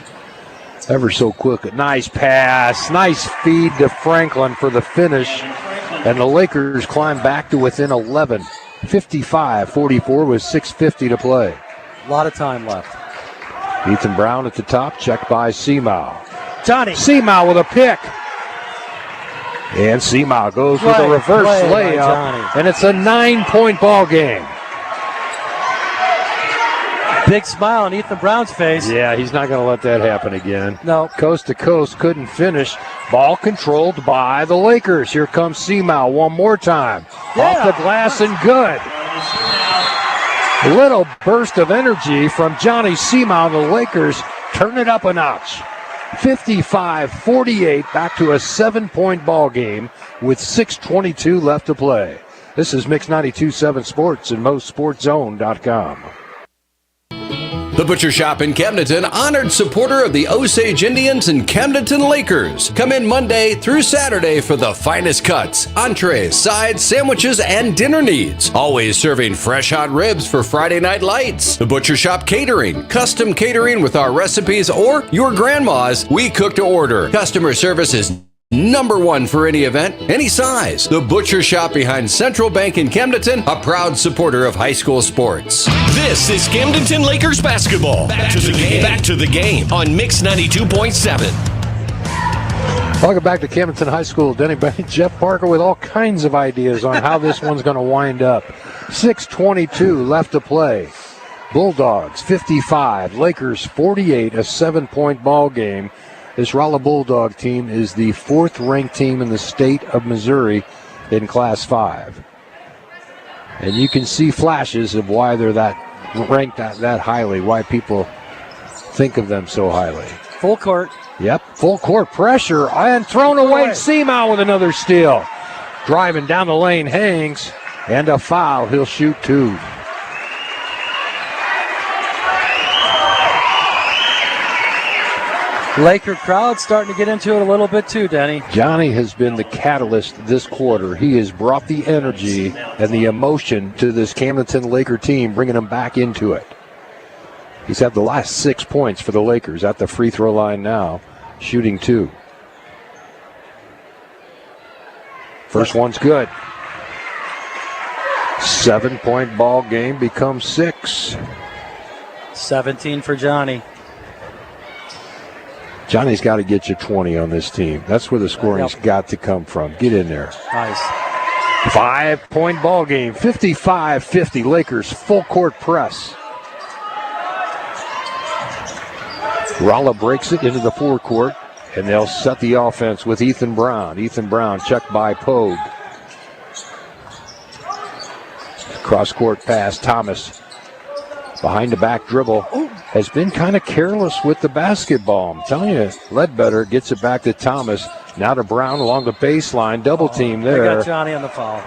ever so quick. Nice pass. Nice feed to Franklin for the finish. And the Lakers climb back to within 11. 55-44 with 6:50 to play. A lot of time left. Ethan Brown at the top, checked by Seamow. Johnny. Seamow with a pick. And Seamow goes with a reverse layup. And it's a 9-point ball game. Big smile on Ethan Brown's face. Yeah, he's not going to let that happen again. No. Coast to coast, couldn't finish. Ball controlled by the Lakers. Here comes Seamow one more time. Off the glass and good. A little burst of energy from Johnny Seamow. The Lakers turn it up a notch. 55-48, back to a 7-point ball game with 6:22 left to play. This is Mix 92.7 Sports and MoSportsZone.com. The Butcher Shop in Camdenton, honored supporter of the Osage Indians and Camdenton Lakers. Come in Monday through Saturday for the finest cuts, entrees, sides, sandwiches, and dinner needs. Always serving fresh hot ribs for Friday night lights. The Butcher Shop Catering, custom catering with our recipes or your grandma's. We cook to order. Customer service is #1 for any event, any size. The Butcher Shop behind Central Bank in Camdenton, a proud supporter of high school sports. This is Camdenton Lakers basketball. Back to the game. Back to the game on Mix 92.7. Welcome back to Camdenton High School. Denny Bank, Jeff Parker with all kinds of ideas on how this one's going to wind up. 6:22 left to play. Bulldogs 55, Lakers 48, a 7-point ball game. This Rolla Bulldog team is the 4th-ranked team in the state of Missouri in Class 5. And you can see flashes of why they're ranked that highly, why people think of them so highly. Full court. Yep, full court pressure and thrown away. Seamow with another steal. Driving down the lane, hangs, and a foul. He'll shoot 2. Laker crowd starting to get into it a little bit too, Denny. Johnny has been the catalyst this quarter. He has brought the energy and the emotion to this Camdenton Laker team, bringing them back into it. He's had the last 6 points for the Lakers at the free throw line now, shooting 2. First one's good. 7-point ball game becomes 6. 17 for Johnny. Johnny's got to get you 20 on this team. That's where the scoring's got to come from. Get in there. Nice. 5-point ball game. 55-50. Lakers full court press. Rolla breaks it into the forecourt, and they'll set the offense with Ethan Brown. Ethan Brown checked by Pogue. Cross-court pass. Thomas behind the back dribble. Has been kind of careless with the basketball. I'm telling you, Ledbetter gets it back to Thomas. Now to Brown along the baseline. Double team there. They got Johnny on the foul.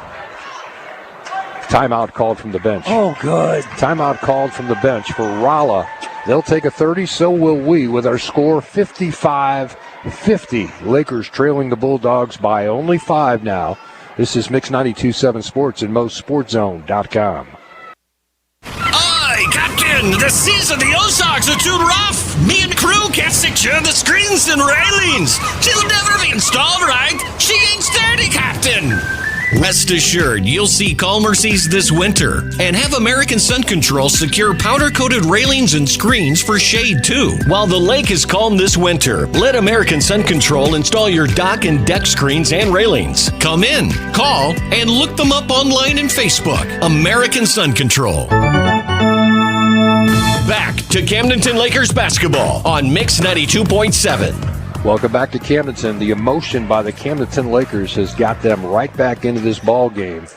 Timeout called from the bench. Oh, good. Timeout called from the bench for Rolla. They'll take a 30, so will we, with our score 55-50. Lakers trailing the Bulldogs by only 5 now. This is Mix 92.7 Sports and MoSportsZone.com. Captain, the seas of the Ozarks are too rough. Me and crew can't secure the screens and railings. She'll never be installed. Just all right. She ain't sturdy, Captain. Rest assured, you'll see calmer seas this winter. And have American Sun Control secure powder-coated railings and screens for shade, too. While the lake is calm this winter, let American Sun Control install your dock and deck screens and railings. Come in, call, and look them up online and Facebook. American Sun Control. Back to Camdenton Lakers basketball on Mix 92.7. Welcome back to Camdenton. The emotion by the Camdenton Lakers has got them right back into this ball game.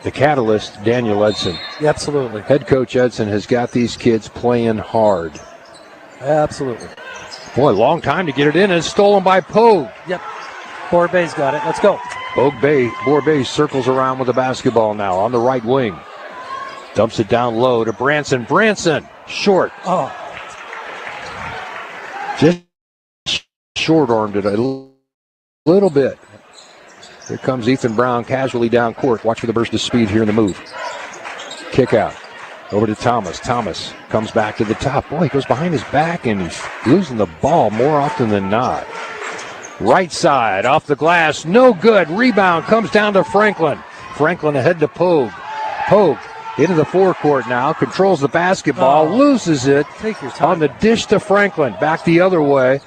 The catalyst, Daniel Edson. Absolutely. Head coach Edson has got these kids playing hard. Absolutely. Boy, long time to get it in. It's stolen by Pogue. Yep. Borbet's got it. Let's go. Borbet circles around with the basketball now on the right wing. Dumps it down low to Branson. Branson, short. Oh. Just short-armed it a little bit. Here comes Ethan Brown casually down court. Watch for the burst of speed here in the move. Kick out. Over to Thomas. Thomas comes back to the top. Boy, he goes behind his back and he's losing the ball more often than not. Right side, off the glass. No good. Rebound comes down to Franklin. Franklin ahead to Pogue. Pogue into the forecourt now. Controls the basketball. Loses it on the dish to Franklin. Back the other way.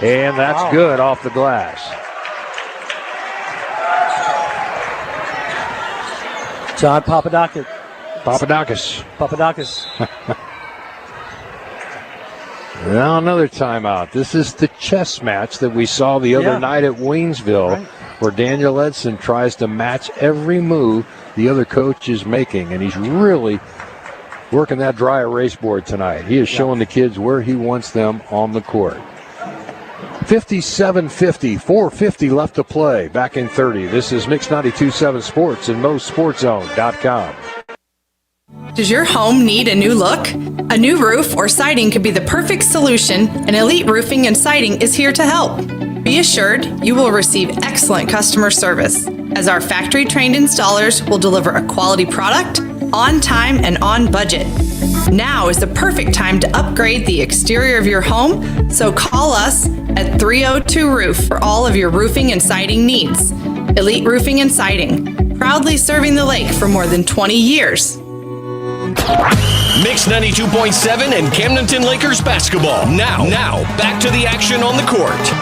And that's good off the glass. John Papadakis. Now another timeout. This is the chess match that we saw the other night at Waynesville, where Daniel Edson tries to match every move the other coach is making, and he's really working that dry erase board tonight. He is showing the kids where he wants them on the court. 57-50, 4:50 left to play. Back in 30. This is Mix 92.7 Sports and MoSportsZone.com. Does your home need a new look? A new roof or siding could be the perfect solution, and Elite Roofing and Siding is here to help. Be assured you will receive excellent customer service, as our factory-trained installers will deliver a quality product on time and on budget. Now is the perfect time to upgrade the exterior of your home, so call us at 302 Roof for all of your roofing and siding needs. Elite Roofing and Siding, proudly serving the lake for more than 20 years. Mix 92.7 and Camdenton Lakers basketball. Now, back to the action on the court.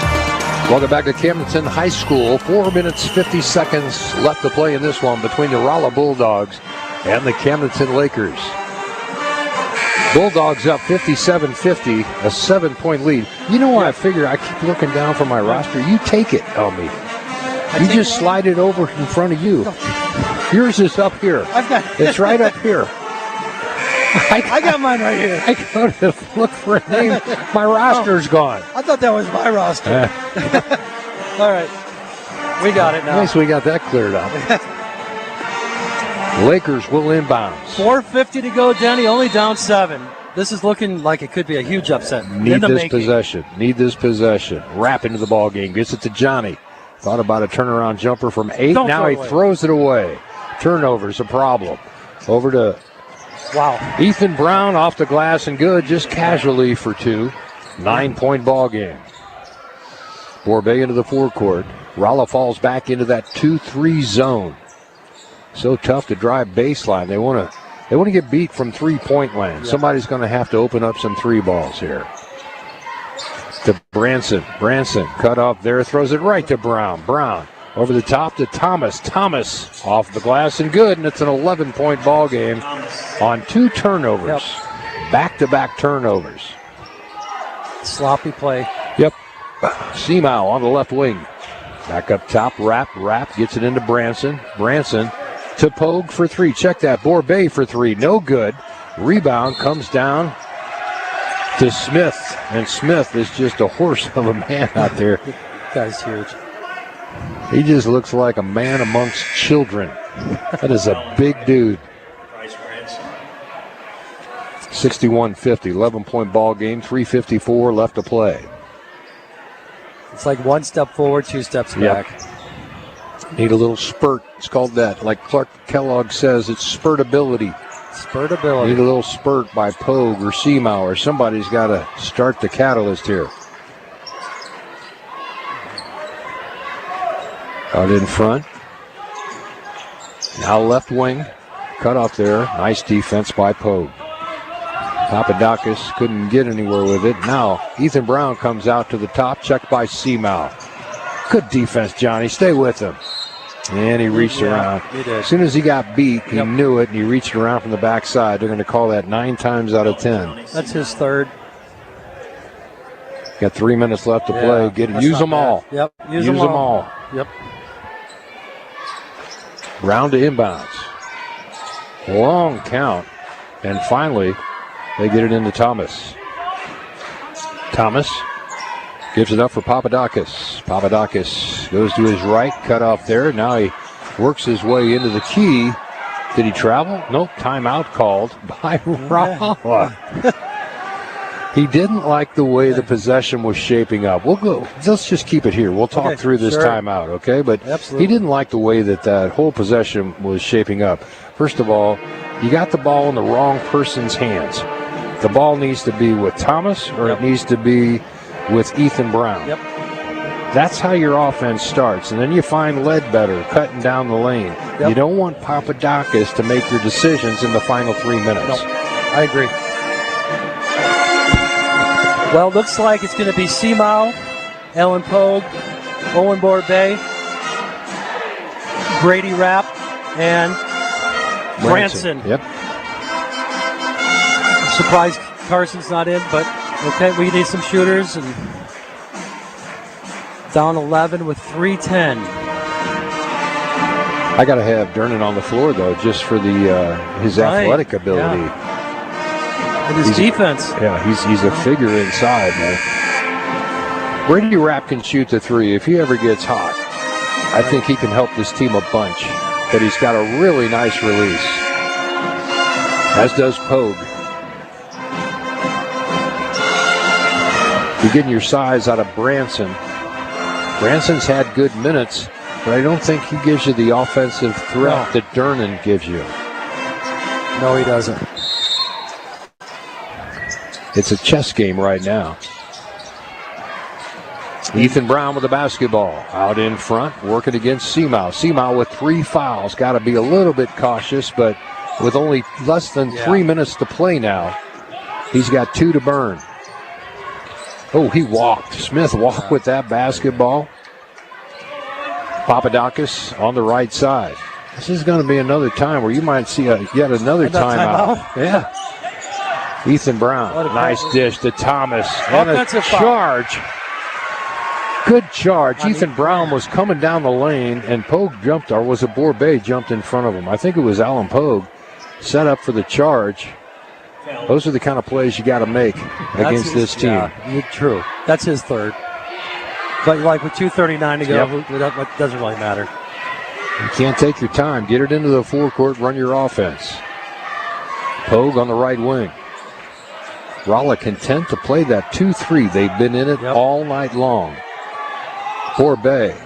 Welcome back to Camdenton High School. 4 minutes, 50 seconds left to play in this one between the Rolla Bulldogs and the Camdenton Lakers. Bulldogs up 57-50, a 7-point lead. You know what I figure? I keep looking down for my roster. You take it on me. You just slide it over in front of you. Yours is up here. It's right up here. I got mine right here. I go to look for a name. My roster's gone. I thought that was my roster. All right. We got it now. Nice, we got that cleared up. Lakers will inbound. 4:50 to go, Denny. Only down 7. This is looking like it could be a huge upset. Need this possession. Wrap into the ball game. Gets it to Johnny. Thought about a turnaround jumper from 8. Now he throws it away. Turnover's a problem. Over to Ethan Brown off the glass and good, just casually for 2. 9-point ball game. Borbet into the forecourt. Rolla falls back into that 2-3 zone. So tough to drive baseline. They want to get beat from 3-point land. Somebody's going to have to open up some 3 balls here. To Branson. Branson cut off there, throws it right to Brown. Brown over the top to Thomas. Thomas off the glass and good, and it's an 11-point ball game on 2 turnovers. Back-to-back turnovers. Sloppy play. Yep. Seamow on the left wing. Back up top, Rapp gets it into Branson. Branson to Pogue for 3. Check that. Borbet for 3. No good. Rebound comes down to Smith. And Smith is just a horse of a man out there. Guy's huge. He just looks like a man amongst children. That is a big dude. 61-50, 11-point ball game, 3:54 left to play. It's like 1 step forward, 2 steps back. Need a little spurt. It's called that. Like Clark Kellogg says, it's spurtability. Spurtability. Need a little spurt by Pogue or Seamow, or somebody's got to start the catalyst here. Out in front. Now left wing. Cut off there. Nice defense by Pogue. Papadakis couldn't get anywhere with it. Now Ethan Brown comes out to the top. Checked by Seamouth. Good defense, Johnny. Stay with him. And he reached around. He did. As soon as he got beat, he knew it, and he reached around from the backside. They're going to call that 9 times out of 10. That's his third. Got 3 minutes left to play. Use them all. Yep. Use them all. Yep. Round to inbounds. Long count. And finally, they get it into Thomas. Thomas gives it up for Papadakis. Papadakis goes to his right, cut off there. Now he works his way into the key. Did he travel? Nope. Timeout called by Rolla. He didn't like the way the possession was shaping up. We'll go. Let's just keep it here. We'll talk through this timeout, okay? But he didn't like the way that whole possession was shaping up. First of all, you got the ball in the wrong person's hands. The ball needs to be with Thomas, or it needs to be with Ethan Brown. Yep. That's how your offense starts. And then you find Ledbetter cutting down the lane. You don't want Papadakis to make your decisions in the final 3 minutes. No, I agree. Well, looks like it's going to be Seamouth, Alan Pogue, Owen Borbay, Brady Rapp, and Branson. Yep. I'm surprised Carson's not in, but okay, we need some shooters. And down 11 with 3:10. I got to have Dernan on the floor, though, just for his athletic ability. Yeah. And his defense. He's a figure inside, man. Brady Rapp can shoot the three if he ever gets hot. I think he can help this team a bunch. But he's got a really nice release. As does Pogue. You're getting your size out of Branson. Branson's had good minutes, but I don't think he gives you the offensive threat that Dernan gives you. No, he doesn't. It's a chess game right now. Ethan Brown with the basketball. Out in front, working against Seamouth. Seamouth with 3 fouls. Got to be a little bit cautious, but with only less than 3 minutes to play now, he's got 2 to burn. Oh, he walked. Smith walked with that basketball. Papadakis on the right side. This is going to be another time where you might see yet another timeout. Yeah. Ethan Brown, nice dish to Thomas. And a charge. Good charge. Ethan Brown was coming down the lane, and Pogue jumped, or was it Borbay jumped in front of him? I think it was Alan Pogue set up for the charge. Those are the kind of plays you got to make against this team. Yeah, true. That's his third. But like with 2:39 to go, it doesn't really matter. You can't take your time. Get it into the forecourt, run your offense. Pogue on the right wing. Rolla content to play that 2-3. They've been in it all night long. Borbay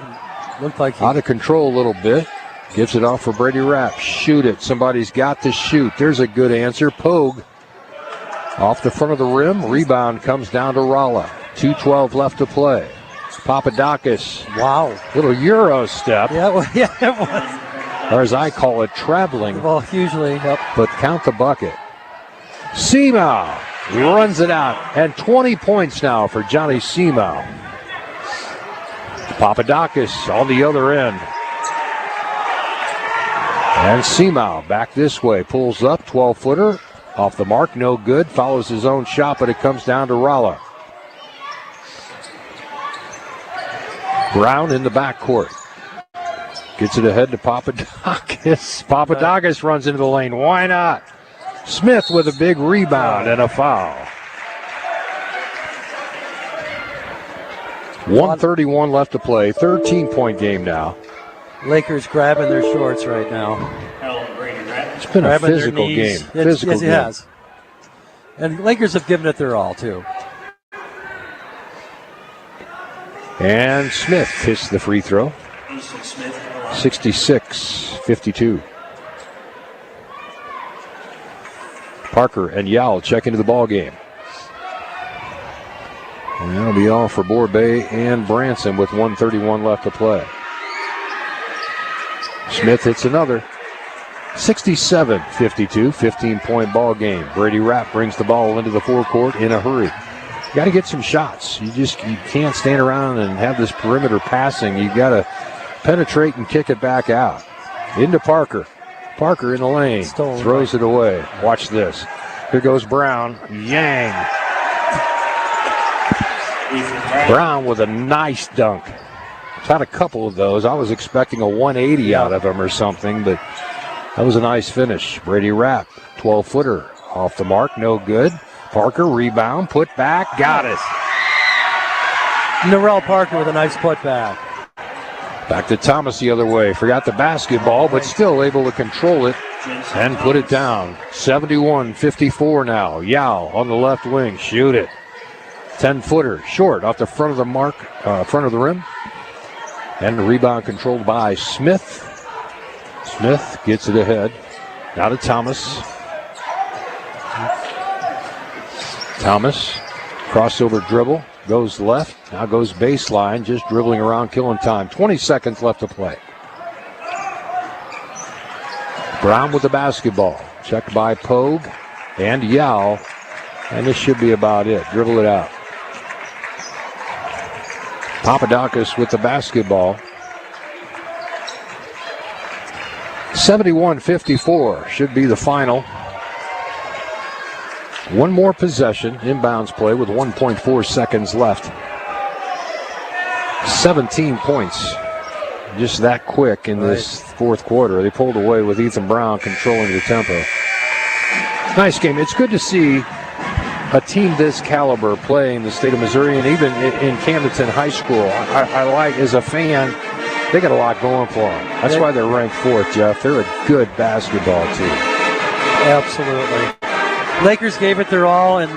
looked like out of control a little bit. Gives it off for Brady Rapp. Shoot it. Somebody's got to shoot. There's a good answer. Pogue off the front of the rim. Rebound comes down to Rolla. 2:12 left to play. Papadakis. Wow. Little Euro step. Yeah, it was. Or as I call it, traveling. Well, usually, But count the bucket. Seamouth runs it out. And 20 points now for Johnny Seamouth. Papadakis on the other end. And Seamouth back this way. Pulls up, 12-footer. Off the mark, no good. Follows his own shot, but it comes down to Rolla. Brown in the backcourt. Gets it ahead to Papadakis. Papadakis runs into the lane. Why not? Smith with a big rebound and a foul. 1:31 left to play. 13-point game now. Lakers grabbing their shorts right now. It's been a physical game. Yes, it has. And Lakers have given it their all, too. And Smith hits the free throw. 66-52. Parker and Yao check into the ball game. And that'll be all for Borbay and Branson with 1:31 left to play. Smith hits another. 67-52, 15-point ball game. Brady Rapp brings the ball into the forecourt in a hurry. You got to get some shots. You can't stand around and have this perimeter passing. You got to penetrate and kick it back out. Into Parker. Parker in the lane. Throws it away. Watch this. Here goes Brown. Yang. Brown with a nice dunk. I've had a couple of those. I was expecting a 180 out of him or something, but that was a nice finish. Brady Rapp, 12-footer. Off the mark, no good. Parker, rebound, put back, got it. Narelle Parker with a nice put back. Back to Thomas the other way. Forgot the basketball, but still able to control it and put it down. 71-54 now. Yao on the left wing, shoot it. 10-footer, short off the front of the mark, front of the rim. And the rebound controlled by Smith. Smith gets it ahead. Now to Thomas. Thomas, crossover dribble, goes left, now goes baseline, just dribbling around, killing time. 20 seconds left to play. Brown with the basketball, checked by Pogue and Yao, and this should be about it. Dribble it out. Papadakis with the basketball. 71-54 should be the final. One more possession, inbounds play with 1.4 seconds left. 17 points, just that quick in this fourth quarter. They pulled away with Ethan Brown controlling the tempo. Nice game. It's good to see a team this caliber play in the state of Missouri and even in Camdenton High School. I like, as a fan, they got a lot going for them. That's why they're ranked fourth, Jeff. They're a good basketball team. Absolutely. Lakers gave it their all, and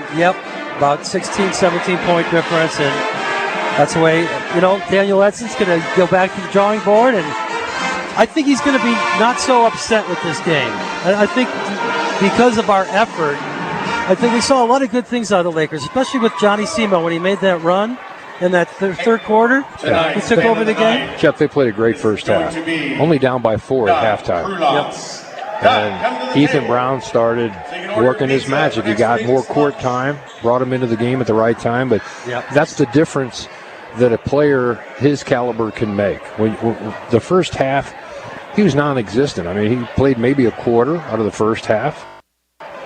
about 16, 17-point difference, and that's the way, Daniel Edson's going to go back to the drawing board, and I think he's going to be not so upset with this game. I think because of our effort, I think we saw a lot of good things out of the Lakers, especially with Johnny Semo when he made that run in that third quarter. He took over the game. Jeff, they played a great first half. Only down by 4 at halftime. And Ethan Brown started working his magic. He got more court time, brought him into the game at the right time. But that's the difference that a player his caliber can make. When the first half, he was non-existent. I mean, he played maybe a quarter out of the first half.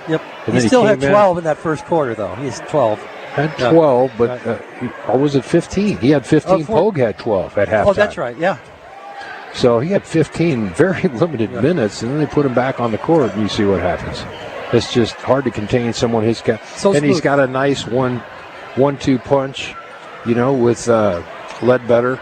Yep. He still had 12 in that first quarter, though. He's 12. Had 12, but or was it 15? He had 15. Pogue had 12 at halftime. Oh, that's right, yeah. So he had 15 very limited minutes, and then they put him back on the court, and you see what happens. It's just hard to contain someone his and he's got a nice 1-2 punch, with Ledbetter.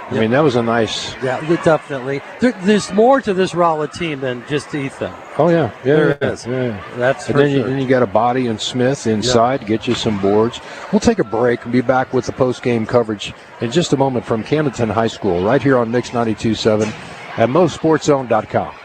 I mean, that was a nice... Yeah, definitely. There's more to this Rolla team than just Ethan. Oh, yeah. There is. Yeah. That's and then you got a body and Smith inside, get you some boards. We'll take a break and be back with the post-game coverage in just a moment from Camdenton High School, right here on Mix 92.7 at MoSportsZone.com.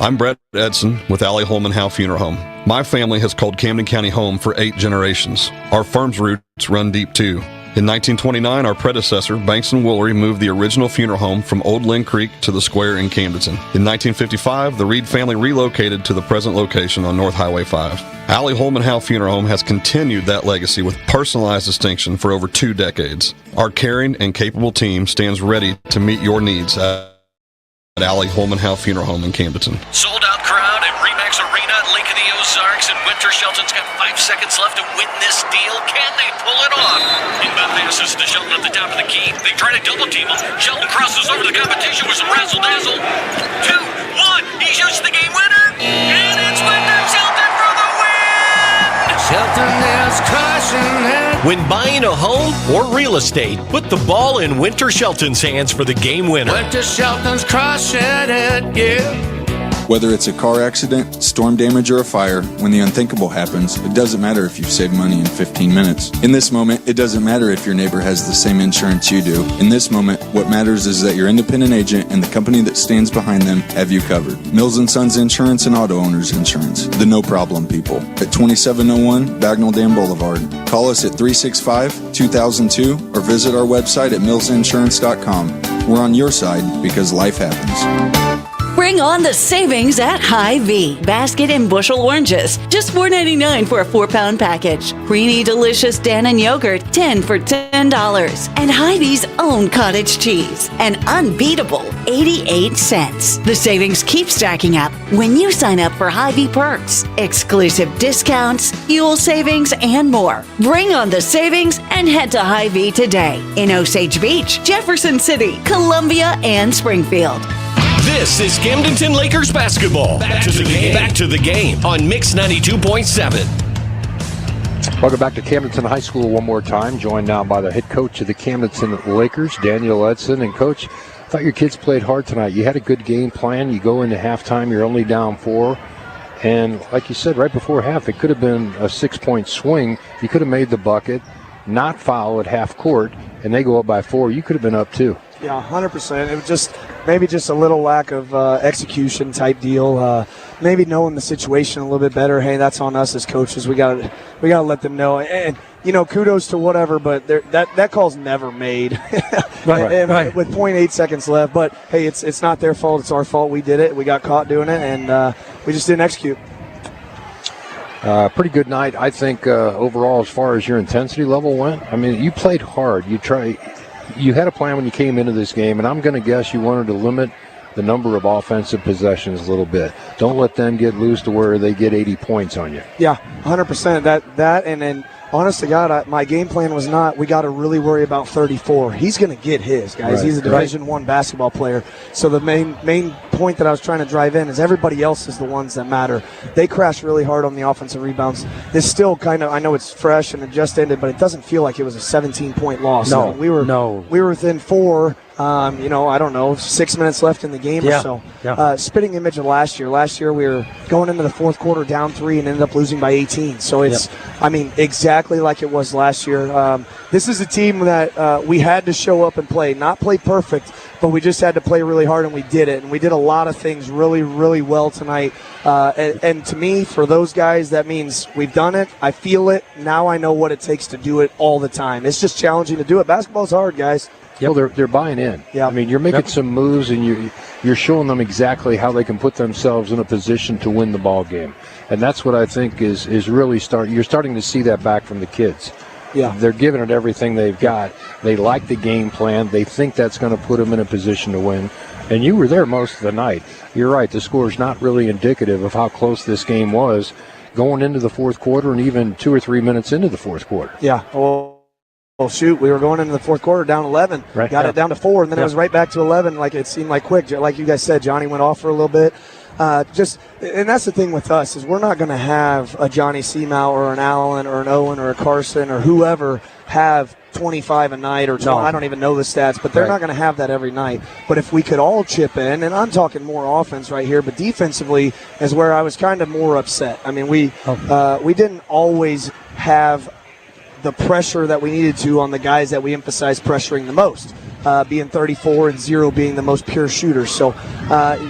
I'm Brett Edson with Allie Holman Howe Funeral Home. My family has called Camden County home for 8 generations. Our firm's roots run deep, too. In 1929, our predecessor, Banks & Woolery, moved the original funeral home from Old Lynn Creek to the square in Camdenton. In 1955, the Reed family relocated to the present location on North Highway 5. Allie Holman Howe Funeral Home has continued that legacy with personalized distinction for over 2 decades. Our caring and capable team stands ready to meet your needs at Allie Holman Howe Funeral Home in Camdenton. Sold out crowd at Remax Arena at Lake of the Ozarks, and Winter Shelton's got 5 seconds left to win this deal. Can they pull it off? Inbound passes to Shelton at the top of the key. They try to double team him. Shelton crosses over the competition with some razzle-dazzle. 2, 1, he shoots the game winner, and it's Winter Shelton for the win! Shelton is crushing it. When buying a home or real estate, put the ball in Winter Shelton's hands for the game winner. Winter Shelton's crushing it, yeah. Whether it's a car accident, storm damage, or a fire, when the unthinkable happens, it doesn't matter if you've saved money in 15 minutes. In this moment, it doesn't matter if your neighbor has the same insurance you do. In this moment, what matters is that your independent agent and the company that stands behind them have you covered. Mills & Sons Insurance and Auto Owners Insurance. The no-problem people. At 2701 Bagnell Dam Boulevard. Call us at 365-2002 or visit our website at millsinsurance.com. We're on your side because life happens. Bring on the savings at Hy-Vee. Basket and bushel oranges, just $4.99 for a 4-pound package. Creamy, delicious Dannon yogurt, 10 for $10. And Hy-Vee's own cottage cheese, an unbeatable 88 cents. The savings keep stacking up when you sign up for Hy-Vee Perks. Exclusive discounts, fuel savings, and more. Bring on the savings and head to Hy-Vee today in Osage Beach, Jefferson City, Columbia, and Springfield. This is Camdenton Lakers basketball. Back to the game on Mix 92.7. Welcome back to Camdenton High School one more time. Joined now by the head coach of the Camdenton Lakers, Daniel Edson. And Coach, I thought your kids played hard tonight. You had a good game plan. You go into halftime, you're only down 4. And like you said, right before half, it could have been a 6-point swing. You could have made the bucket, not foul at half court, and they go up by 4. You could have been up 2. Yeah, 100%. It was just maybe just a little lack of execution type deal. Maybe knowing the situation a little bit better. Hey, that's on us as coaches. We got to let them know. And kudos to whatever, but that call's never made. Right. With 0.8 seconds left. But hey, it's not their fault. It's our fault. We did it. We got caught doing it, and we just didn't execute. Pretty good night, I think, overall, as far as your intensity level went. I mean, you played hard. You had a plan when you came into this game, and I'm going to guess you wanted to limit the number of offensive possessions a little bit. Don't let them get loose to where they get 80 points on you. Yeah, 100%. That, and then, honest to God, my game plan was not, we got to really worry about 34. He's going to get his, guys. Right. He's a Division I basketball player. So the main point that I was trying to drive in is everybody else is the ones that matter. They crash really hard on the offensive rebounds. This still kind of, I know it's fresh and it just ended, but it doesn't feel like it was a 17-point loss. No, I mean, we were within 4. I don't know, 6 minutes left in the game or so. Yeah. Spitting image of last year. Last year we were going into the fourth quarter down 3 and ended up losing by 18. So it's, exactly like it was last year. This is a team that we had to show up and play. Not play perfect, but we just had to play really hard, and we did it. And we did a lot of things really, really well tonight. And to me, for those guys, that means we've done it. I feel it. Now I know what it takes to do it all the time. It's just challenging to do it. Basketball's hard, guys. Yep. Well, they're buying in. Yeah. I mean, you're making some moves, and you're showing them exactly how they can put themselves in a position to win the ball game. And that's what I think is really you're starting to see that back from the kids. Yeah. They're giving it everything they've got. They like the game plan. They think that's going to put them in a position to win. And you were there most of the night. You're right. The score's not really indicative of how close this game was going into the fourth quarter and even 2 or 3 minutes into the fourth quarter. Yeah. Well, shoot, we were going into the fourth quarter down 11. Right. Got it down to 4, and then it was right back to 11. Like it seemed like quick. Like you guys said, Johnny went off for a little bit. And that's the thing with us is we're not going to have a Johnny Seamow or an Allen or an Owen or a Carson or whoever have 25 a night or 20. No. I don't even know the stats, but they're not going to have that every night. But if we could all chip in, and I'm talking more offense right here, but defensively is where I was kind of more upset. I mean, we didn't always have the pressure that we needed to on the guys that we emphasized pressuring the most, being 34 and 0 being the most pure shooters. So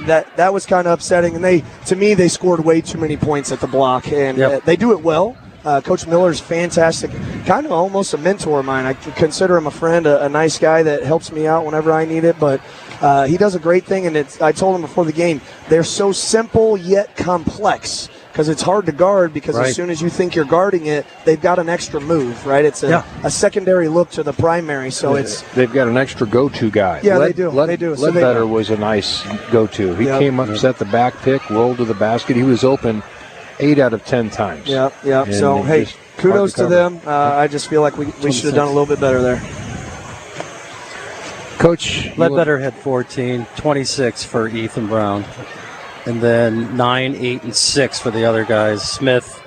that was kind of upsetting. And they scored way too many points at the block, and they do it well. Coach Miller's fantastic, kind of almost a mentor of mine. I consider him a friend, a nice guy that helps me out whenever I need it. But he does a great thing, and I told him before the game, they're so simple yet complex. Because it's hard to guard because as soon as you think you're guarding it, they've got an extra move, right? It's a secondary look to the primary, so they've got an extra go-to guy. Yeah, they do. Ledbetter was a nice go-to. He came up, set the back pick, rolled to the basket. He was open 8 out of 10 times. Yeah. So, hey, kudos to them. I just feel like we should have done a little bit better there. Coach, Ledbetter had 14, 26 for Ethan Brown. And then 9, 8, and 6 for the other guys, Smith,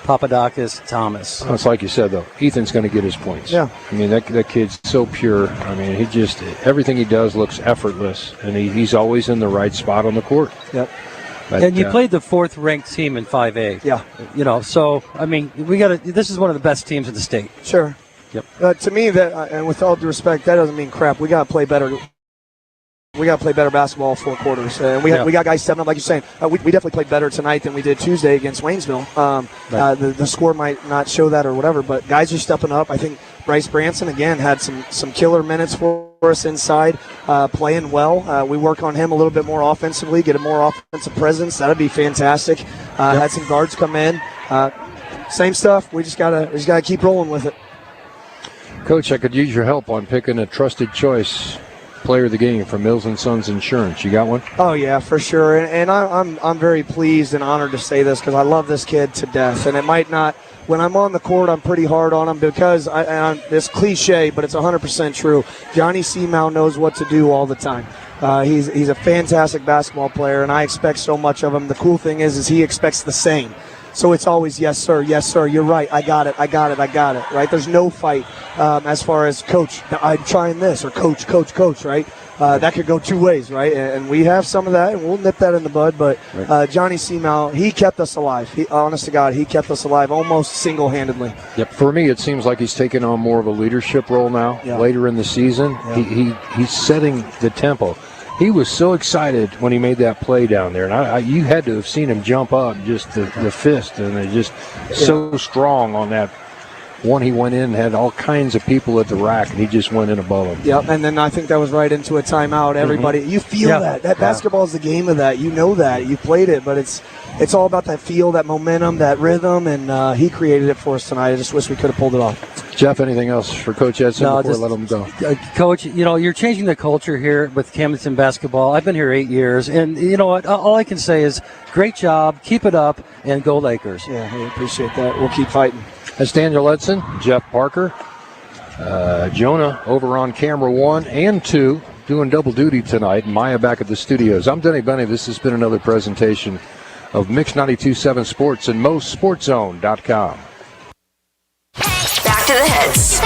Papadakis, Thomas. It's like you said, though. Ethan's going to get his points. Yeah. I mean, that kid's so pure. I mean, everything he does looks effortless, and he's always in the right spot on the court. Yep. But, and you played the 4th-ranked team in 5A. Yeah. So, I mean, this is one of the best teams in the state. Sure. Yep. To me, and with all due respect, that doesn't mean crap. We got to play better. We got to play better basketball 4 quarters. And we got guys stepping up, like you're saying. We definitely played better tonight than we did Tuesday against Waynesville. The score might not show that or whatever, but guys are stepping up. I think Bryce Branson, again, had some killer minutes for us inside, playing well. We work on him a little bit more offensively, get a more offensive presence. That'd be fantastic. Had some guards come in. Same stuff. We just gotta keep rolling with it. Coach, I could use your help on picking a trusted choice player of the game from Mills & Sons Insurance. You got one? Oh, yeah, for sure. And I'm very pleased and honored to say this because I love this kid to death. And it might not, when I'm on the court, I'm pretty hard on him because it's cliche, but it's 100% true. Johnny Seamount knows what to do all the time. He's a fantastic basketball player, and I expect so much of him. The cool thing is he expects the same. So it's always, yes, sir, you're right, I got it, right? There's no fight as far as, coach, I'm trying this, or coach, right? That could go two ways, right? And we have some of that, and we'll nip that in the bud. But Johnny Seamount, he kept us alive. Honest to God, he kept us alive almost single-handedly. Yep. For me, it seems like he's taking on more of a leadership role now. Yeah. Later in the season, he's setting the tempo. He was so excited when he made that play down there, and you had to have seen him jump up, just the fist, and they're just so strong on that one. He went in and had all kinds of people at the rack, and he just went in above him. Yep, and then I think that was right into a timeout. Everybody, you feel that basketball is the game of that. You know that. You played it, but it's all about that feel, that momentum, that rhythm, and he created it for us tonight. I just wish we could have pulled it off. Jeff, anything else for Coach Edson before I let him go? Coach, you're changing the culture here with Camdenton basketball. I've been here 8 years, and you know what? All I can say is great job, keep it up, and go Lakers. Yeah, I appreciate that. We'll keep fighting. That's Daniel Edson, Jeff Parker, Jonah over on camera 1 and 2, doing double duty tonight, and Maya back at the studios. I'm Denny Benny. This has been another presentation of Mix 92.7 Sports and MoSportsZone.com. Back to the hits.